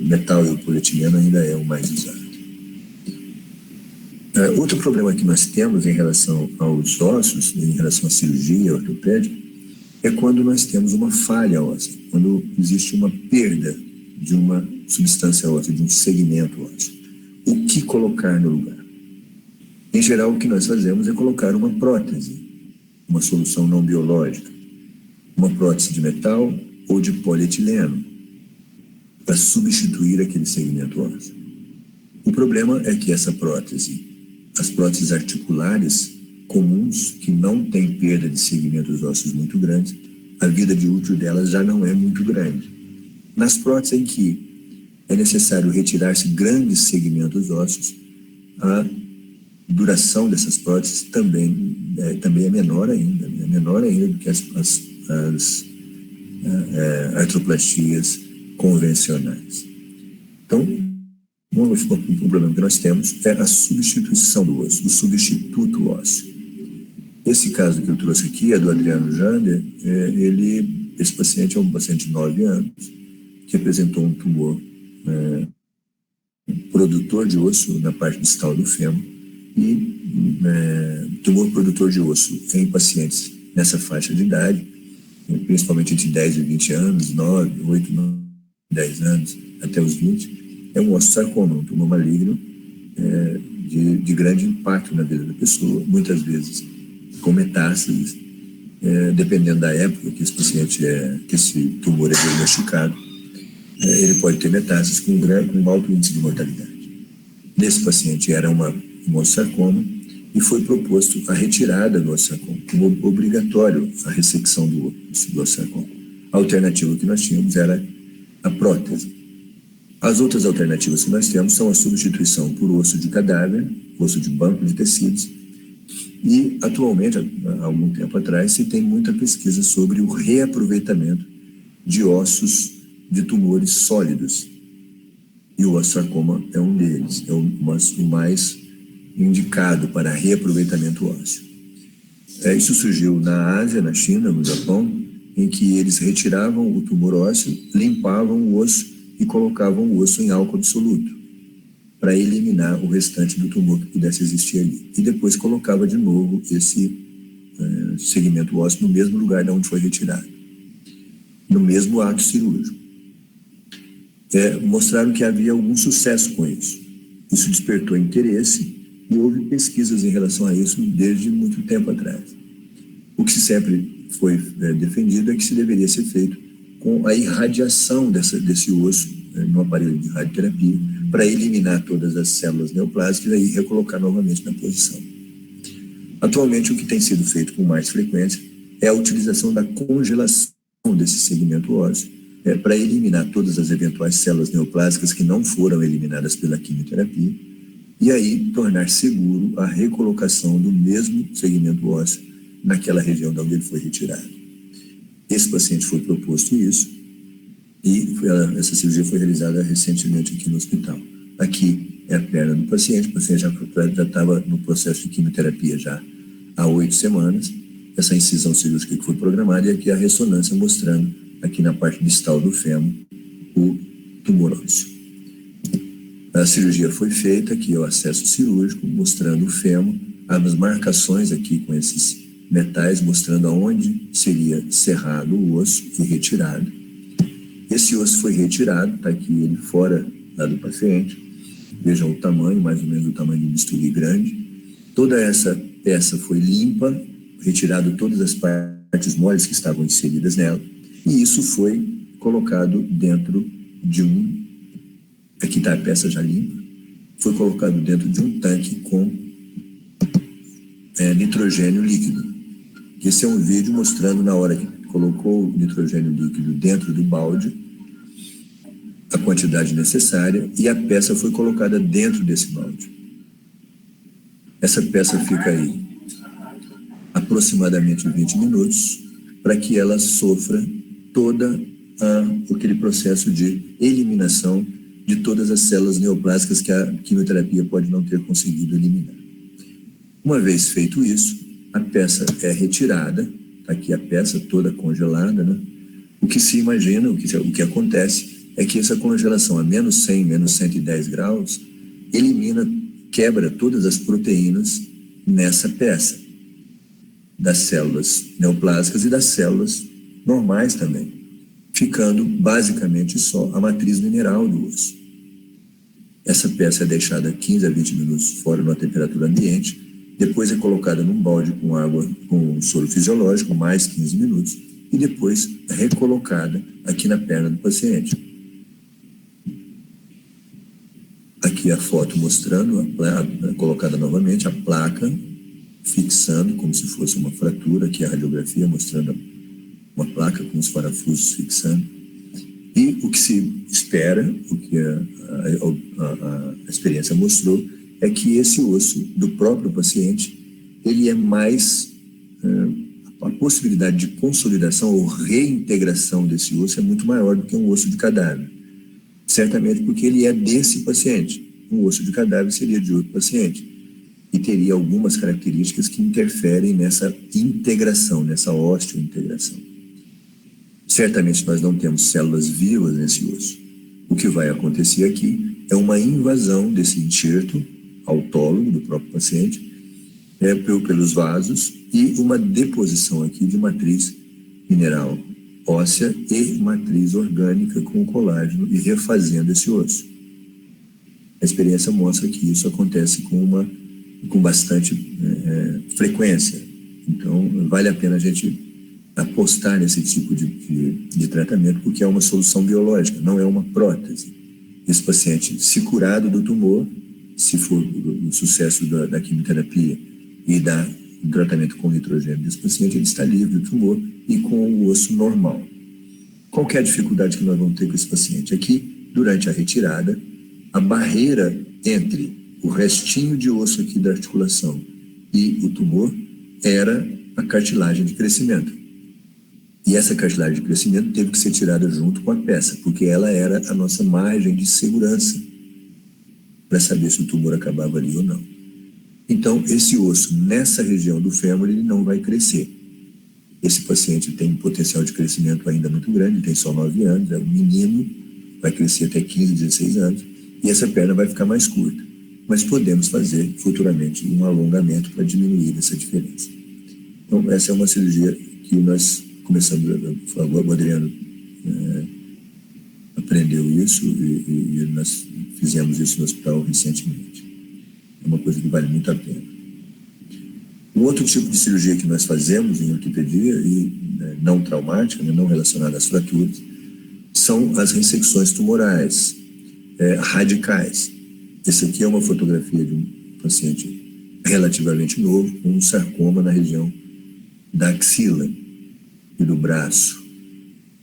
metal e o polietileno ainda é o mais usado. Outro problema que nós temos em relação aos ossos, em relação à cirurgia ortopédica, é quando nós temos uma falha óssea, quando existe uma perda de uma substância óssea, de um segmento ósseo. O que colocar no lugar? Em geral, o que nós fazemos é colocar uma prótese, uma solução não biológica, uma prótese de metal ou de polietileno, para substituir aquele segmento ósseo. O problema é que essa prótese, as próteses articulares comuns, que não têm perda de segmentos ósseos muito grandes, a vida de útil delas já não é muito grande. Nas próteses em que é necessário retirar-se grandes segmentos ósseos, a duração dessas próteses também é menor ainda, do que as artroplastias convencionais. Então, Um problema que nós temos é a substituição do osso, o substituto ósseo. Esse caso que eu trouxe aqui é do Adriano Jander. Esse paciente é um paciente de 9 anos que apresentou um tumor produtor de osso na parte distal do fêmur e tumor produtor de osso em pacientes nessa faixa de idade, principalmente entre 10 e 20 anos, 9, 8, 9, 10 anos, até os 20, é um osteosarcoma, um tumor maligno de grande impacto na vida da pessoa, muitas vezes com metástases, dependendo da época que que esse tumor é diagnosticado, ele pode ter metástases com um alto índice de mortalidade. Nesse paciente era um osteosarcoma e foi proposto a retirada do osteosarcoma, como obrigatório a ressecção do osteosarcoma. A alternativa que nós tínhamos era a prótese. As outras alternativas que nós temos são a substituição por osso de cadáver, osso de banco de tecidos, e atualmente, há algum tempo atrás, se tem muita pesquisa sobre o reaproveitamento de ossos de tumores sólidos. E o osteosarcoma é um deles, é o mais indicado para reaproveitamento ósseo. Isso surgiu na Ásia, na China, no Japão, em que eles retiravam o tumor ósseo, limpavam o osso e colocavam o osso em álcool absoluto para eliminar o restante do tumor que pudesse existir ali. E depois colocava de novo esse segmento ósseo no mesmo lugar de onde foi retirado, no mesmo ato cirúrgico. Mostraram que havia algum sucesso com isso. Isso despertou interesse e houve pesquisas em relação a isso desde muito tempo atrás. O que sempre foi defendido é que se deveria ser feito com a irradiação desse osso no aparelho de radioterapia para eliminar todas as células neoplásicas e aí recolocar novamente na posição. Atualmente, o que tem sido feito com mais frequência é a utilização da congelação desse segmento ósseo para eliminar todas as eventuais células neoplásicas que não foram eliminadas pela quimioterapia e aí tornar seguro a recolocação do mesmo segmento ósseo naquela região de onde ele foi retirado. Esse paciente foi proposto isso e essa cirurgia foi realizada recentemente aqui no hospital. Aqui é a perna do paciente, o paciente já estava no processo de quimioterapia já há 8 semanas, essa incisão cirúrgica que foi programada e aqui a ressonância mostrando aqui na parte distal do fêmur o tumor ósseo. A cirurgia foi feita, aqui é o acesso cirúrgico, mostrando o fêmur, as marcações aqui com esses metais, mostrando aonde seria serrado o osso e retirado. Esse osso foi retirado, está aqui ele fora lá do paciente. Vejam o tamanho, mais ou menos o tamanho de um bisturi grande. Toda essa peça foi limpa, retirado todas as partes moles que estavam inseridas nela. E isso foi colocado dentro de aqui está a peça já limpa, foi colocado dentro de um tanque com nitrogênio líquido. Esse é um vídeo mostrando na hora que colocou o nitrogênio líquido dentro do balde, a quantidade necessária, e a peça foi colocada dentro desse balde. Essa peça fica aí aproximadamente 20 minutos para que ela sofra toda aquele processo de eliminação de todas as células neoplásicas que a quimioterapia pode não ter conseguido eliminar. Uma vez feito isso, a peça é retirada, está aqui a peça toda congelada, né? O que se imagina, o que acontece é que essa congelação a menos 100, menos 110 graus, quebra todas as proteínas nessa peça, das células neoplásicas e das células normais também, ficando basicamente só a matriz mineral do osso. Essa peça é deixada 15 a 20 minutos fora na temperatura ambiente, depois é colocada num balde com água, com soro fisiológico, mais 15 minutos, e depois recolocada aqui na perna do paciente. Aqui a foto mostrando, colocada novamente, a placa fixando como se fosse uma fratura, aqui a radiografia mostrando uma placa com os parafusos fixando. E o que se espera, o que a experiência mostrou, é que esse osso do próprio paciente, ele é mais, a possibilidade de consolidação ou reintegração desse osso é muito maior do que um osso de cadáver. Certamente porque ele é desse paciente. um osso de cadáver seria de outro paciente e teria algumas características que interferem nessa integração, nessa osteointegração. Certamente nós não temos células vivas nesse osso. O que vai acontecer aqui é uma invasão desse enxerto autólogo do próprio paciente pelos vasos e uma deposição aqui de matriz mineral óssea e matriz orgânica com colágeno e refazendo esse osso. A experiência mostra que isso acontece com bastante frequência. Então, vale a pena a gente apostar nesse tipo de tratamento, porque é uma solução biológica, não é uma prótese. Esse paciente, se curado do tumor, se for o sucesso da quimioterapia e do tratamento com nitrogênio desse paciente, ele está livre do tumor e com o osso normal. Qual que é a dificuldade que nós vamos ter com esse paciente? Aqui, durante a retirada, a barreira entre o restinho de osso aqui da articulação e o tumor era a cartilagem de crescimento. E essa cartilagem de crescimento teve que ser tirada junto com a peça, porque ela era a nossa margem de segurança para saber se o tumor acabava ali ou não. Então, esse osso, nessa região do fêmur, ele não vai crescer. Esse paciente tem um potencial de crescimento ainda muito grande, tem só 9 anos, é um menino, vai crescer até 15, 16 anos, e essa perna vai ficar mais curta. Mas podemos fazer futuramente um alongamento para diminuir essa diferença. Então, essa é uma cirurgia que nós começamos, o Adriano aprendeu isso e nós fizemos isso no hospital recentemente. É uma coisa que vale muito a pena. Um outro tipo de cirurgia que nós fazemos em ortopedia, e não traumática, não relacionada às fraturas, são as ressecções tumorais, radicais. Essa aqui é uma fotografia de um paciente relativamente novo, com um sarcoma na região da axila e do braço.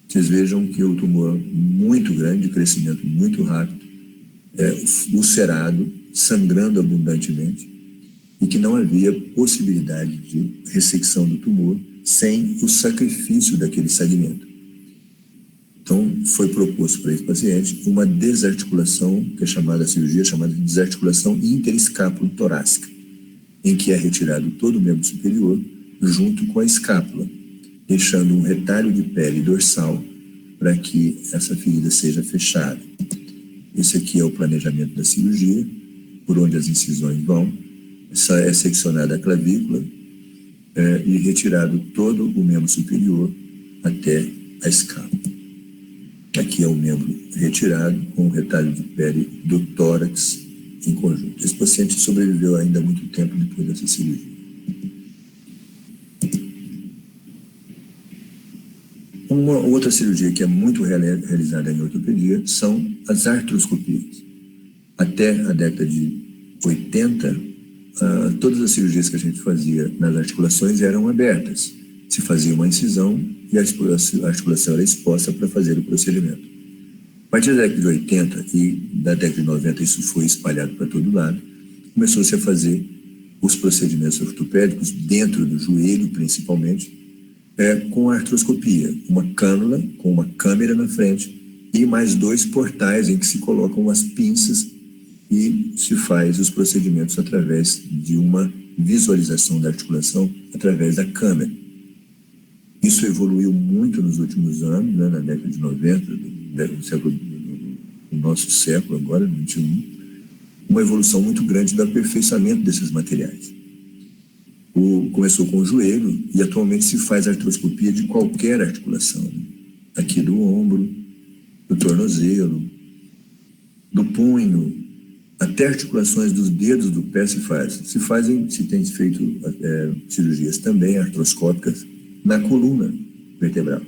Vocês vejam que o tumor muito grande, de crescimento muito rápido, ulcerado, sangrando abundantemente, e que não havia possibilidade de ressecção do tumor sem o sacrifício daquele segmento. Então, foi proposto para esse paciente uma desarticulação, que é chamada, a cirurgia chamada de desarticulação interescápulo-torácica, em que é retirado todo o membro superior junto com a escápula, deixando um retalho de pele dorsal para que essa ferida seja fechada. Esse aqui é o planejamento da cirurgia, por onde as incisões vão. É seccionada a clavícula e retirado todo o membro superior até a escápula. Aqui é o membro retirado com o retalho de pele do tórax em conjunto. Esse paciente sobreviveu ainda muito tempo depois dessa cirurgia. Uma outra cirurgia que é muito realizada em ortopedia são as artroscopias. Até a década de 80, todas as cirurgias que a gente fazia nas articulações eram abertas. Se fazia uma incisão e a articulação era exposta para fazer o procedimento. A partir da década de 80 e da década de 90, isso foi espalhado para todo lado. Começou-se a fazer os procedimentos ortopédicos dentro do joelho, principalmente, com artroscopia, uma cânula com uma câmera na frente e mais 2 portais em que se colocam as pinças e se faz os procedimentos através de uma visualização da articulação através da câmera. Isso evoluiu muito nos últimos anos, na década de 90, do nosso século agora, 21, uma evolução muito grande do aperfeiçoamento desses materiais. Começou com o joelho e atualmente se faz artroscopia de qualquer articulação, aqui do ombro, do tornozelo, do punho, até articulações dos dedos do pé se tem feito cirurgias também artroscópicas na coluna vertebral.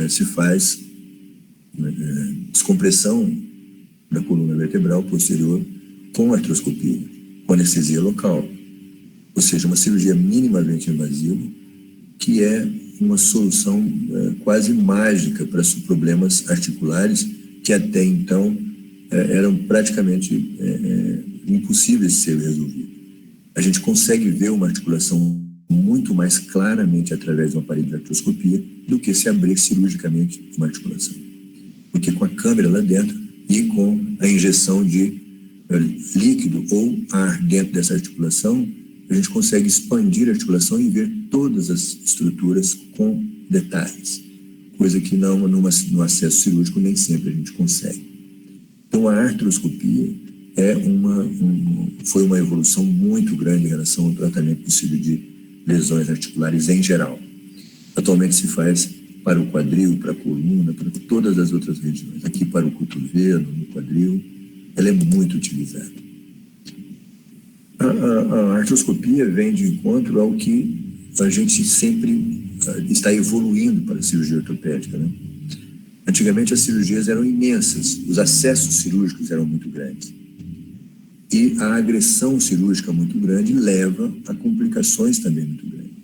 Se faz descompressão da coluna vertebral posterior com artroscopia, com anestesia local. Ou seja, uma cirurgia minimamente invasiva, que é uma solução quase mágica para os problemas articulares que até então eram praticamente impossíveis de ser resolvidos. A gente consegue ver uma articulação muito mais claramente através de um aparelho de artroscopia do que se abrir cirurgicamente uma articulação. Porque com a câmera lá dentro, e com a injeção de líquido ou ar dentro dessa articulação, a gente consegue expandir a articulação e ver todas as estruturas com detalhes, coisa que no acesso cirúrgico nem sempre a gente consegue. Então, a artroscopia foi uma evolução muito grande em relação ao tratamento possível de lesões articulares em geral. Atualmente se faz para o quadril, para a coluna, para todas as outras regiões. Aqui para o cotovelo, no quadril, ela é muito utilizada. A artroscopia vem de encontro ao que a gente sempre está evoluindo para a cirurgia ortopédica, né? Antigamente as cirurgias eram imensas, os acessos cirúrgicos eram muito grandes. E a agressão cirúrgica muito grande leva a complicações também muito grandes.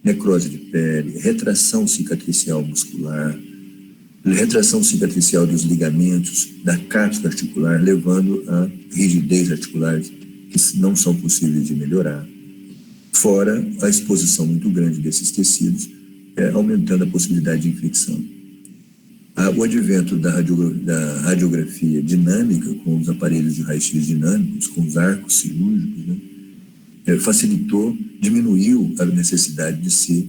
Necrose de pele, retração cicatricial muscular, retração cicatricial dos ligamentos, da cápsula articular, levando a rigidez articulares que não são possíveis de melhorar. Fora a exposição muito grande desses tecidos, aumentando a possibilidade de infecção. O advento da radiografia dinâmica, com os aparelhos de raio-x dinâmicos, com os arcos cirúrgicos, né, facilitou, diminuiu a necessidade de se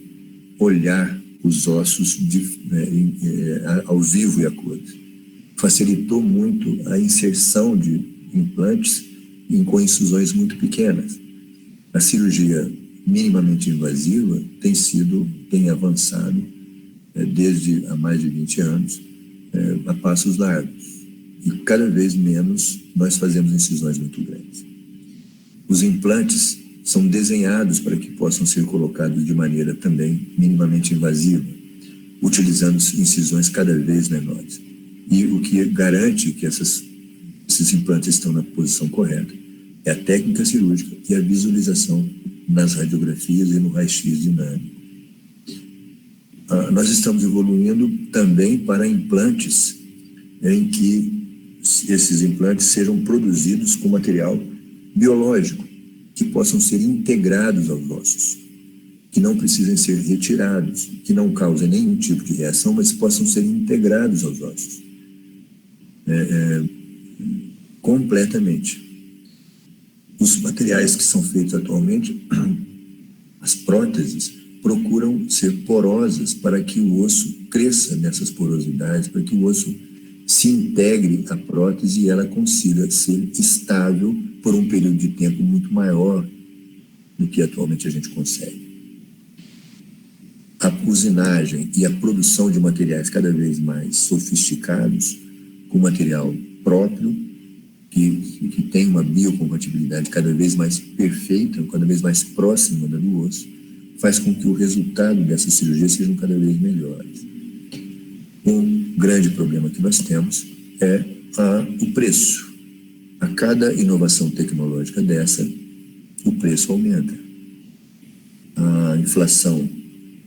olhar os ossos ao vivo e a cores. Facilitou muito a inserção de implantes com incisões muito pequenas. A cirurgia minimamente invasiva tem avançado desde há mais de 20 anos, a passos largos. E cada vez menos nós fazemos incisões muito grandes. Os implantes são desenhados para que possam ser colocados de maneira também minimamente invasiva, utilizando incisões cada vez menores. E o que garante que esses implantes estão na posição correta é a técnica cirúrgica e a visualização nas radiografias e no raio-x dinâmico. Nós estamos evoluindo também para implantes em que esses implantes sejam produzidos com material biológico, que possam ser integrados aos ossos, que não precisem ser retirados, que não causem nenhum tipo de reação, mas possam ser integrados aos ossos. Completamente. Os materiais que são feitos atualmente, as próteses, procuram ser porosas para que o osso cresça nessas porosidades, para que o osso se integre à prótese e ela consiga ser estável por um período de tempo muito maior do que atualmente a gente consegue. A usinagem e a produção de materiais cada vez mais sofisticados, com material próprio, que tem uma biocompatibilidade cada vez mais perfeita, cada vez mais próxima da do osso, faz com que o resultado dessas cirurgias sejam cada vez melhores. Um grande problema que nós temos é o preço. A cada inovação tecnológica dessa, o preço aumenta. A inflação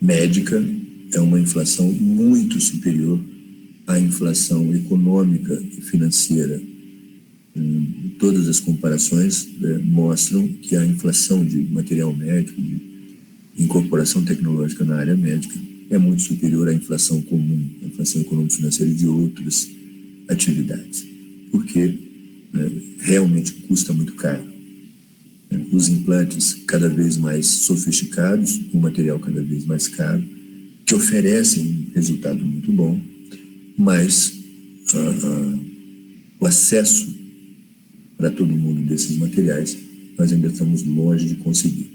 médica é uma inflação muito superior à inflação econômica e financeira. Todas as comparações mostram que a inflação de material médico, de incorporação tecnológica na área médica, é muito superior à inflação comum, à inflação econômico-financeira de outras atividades, porque realmente custa muito caro. Os implantes cada vez mais sofisticados, um material cada vez mais caro, que oferecem um resultado muito bom, mas o acesso para todo mundo desses materiais, nós ainda estamos longe de conseguir.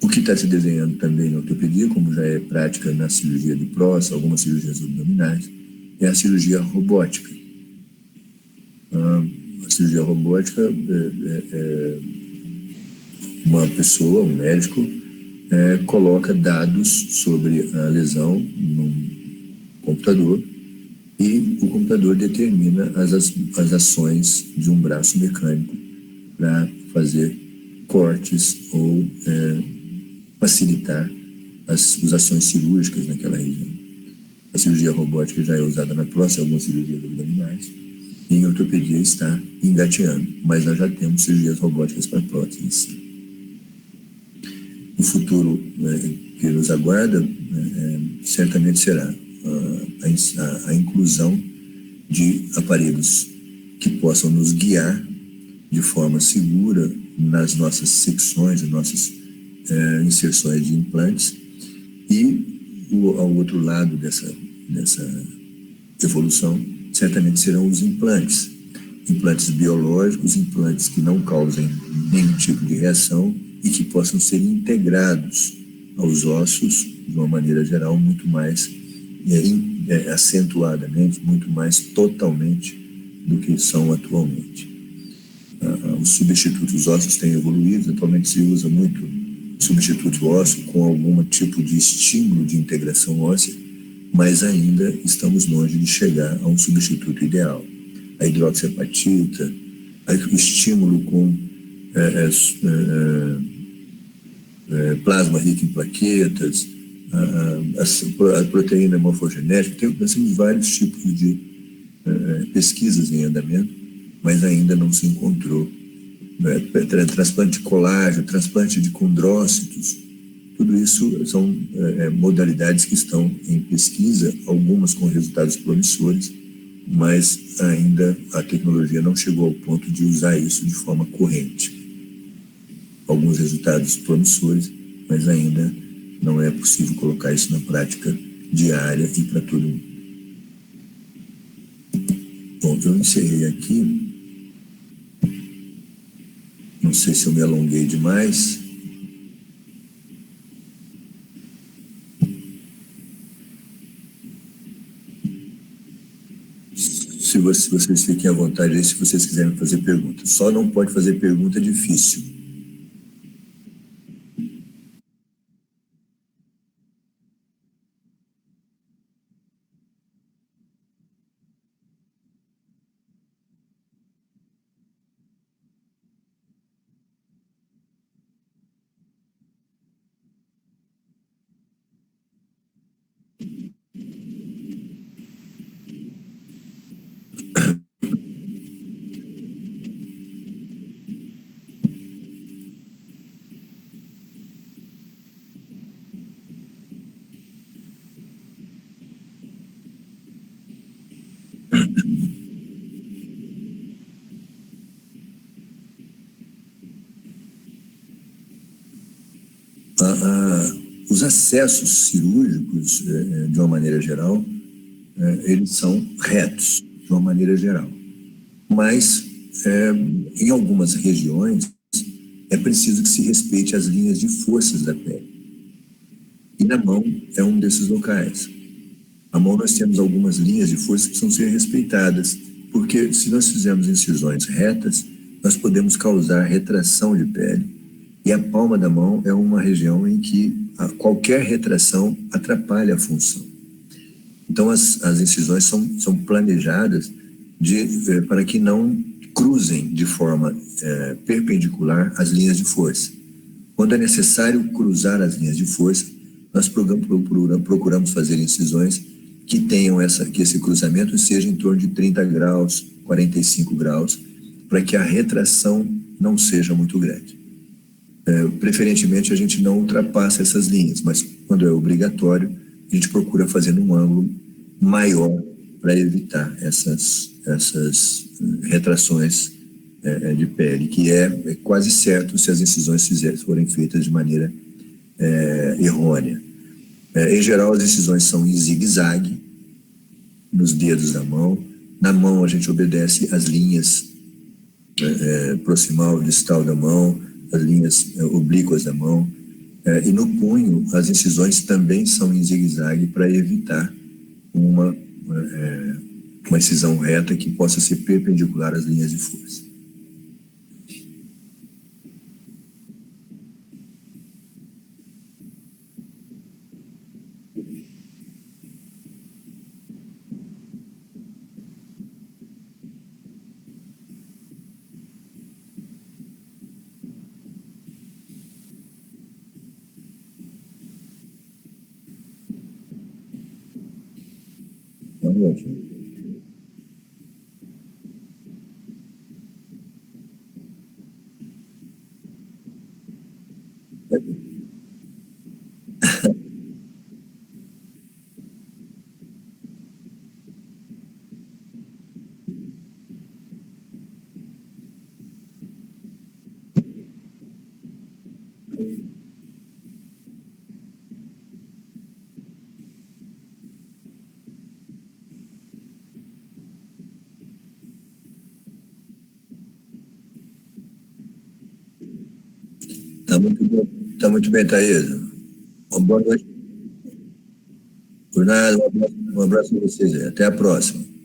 O que está se desenhando também na ortopedia, como já é prática na cirurgia de próstata, algumas cirurgias abdominais, é a cirurgia robótica. A cirurgia robótica uma pessoa, um médico, coloca dados sobre a lesão num computador e o computador determina as ações de um braço mecânico para fazer cortes ou facilitar as ações cirúrgicas naquela região. A cirurgia robótica já é usada na próstata, algumas cirurgias abdominais, e em ortopedia está engateando, mas nós já temos cirurgias robóticas para próteses. O futuro que nos aguarda certamente será a inclusão de aparelhos que possam nos guiar de forma segura nas nossas secções, nas nossas inserções de implantes. E ao outro lado dessa evolução, certamente serão os implantes. Implantes biológicos, implantes que não causem nenhum tipo de reação e que possam ser integrados aos ossos de uma maneira geral muito mais acentuadamente, muito mais totalmente do que são atualmente. Os substitutos ósseos têm evoluído, atualmente se usa muito substituto ósseo com algum tipo de estímulo de integração óssea, mas ainda estamos longe de chegar a um substituto ideal. A hidroxiapatita, o estímulo com plasma rico em plaquetas, a proteína morfogenética, nós temos vários tipos de pesquisas em andamento, mas ainda não se encontrou. Transplante de colágeno, transplante de condrócitos, tudo isso são modalidades que estão em pesquisa, algumas com resultados promissores, mas ainda a tecnologia não chegou ao ponto de usar isso de forma corrente. Alguns resultados promissores, mas ainda não é possível colocar isso na prática diária e para todo mundo. Bom, eu encerrei aqui. Não sei se eu me alonguei demais. Se vocês fiquem à vontade aí, se vocês quiserem fazer perguntas. Só não pode fazer pergunta difícil. Os acessos cirúrgicos, de uma maneira geral, eles são retos, de uma maneira geral. Mas, em algumas regiões, é preciso que se respeite as linhas de forças da pele. E na mão é um desses locais. Na mão nós temos algumas linhas de força que precisam ser respeitadas, porque se nós fizermos incisões retas, nós podemos causar retração de pele. E a palma da mão é uma região em que qualquer retração atrapalha a função. Então, as incisões são planejadas para que não cruzem de forma perpendicular as linhas de força. Quando é necessário cruzar as linhas de força, nós procuramos fazer incisões que tenham que esse cruzamento seja em torno de 30 graus, 45 graus, para que a retração não seja muito grande. Preferentemente, a gente não ultrapassa essas linhas, mas quando é obrigatório, a gente procura fazer num ângulo maior para evitar essas retrações de pele, que é quase certo se as incisões forem feitas de maneira errônea. Em geral, as incisões são em zigue-zague, nos dedos da mão. Na mão, a gente obedece às linhas proximal, distal da mão, as linhas oblíquas da mão, e no punho as incisões também são em zigue-zague para evitar uma incisão reta que possa ser perpendicular às linhas de força. Ótimo. Tá muito bem, Thaisa. Boa noite. Por nada, um abraço a vocês aí. Até a próxima.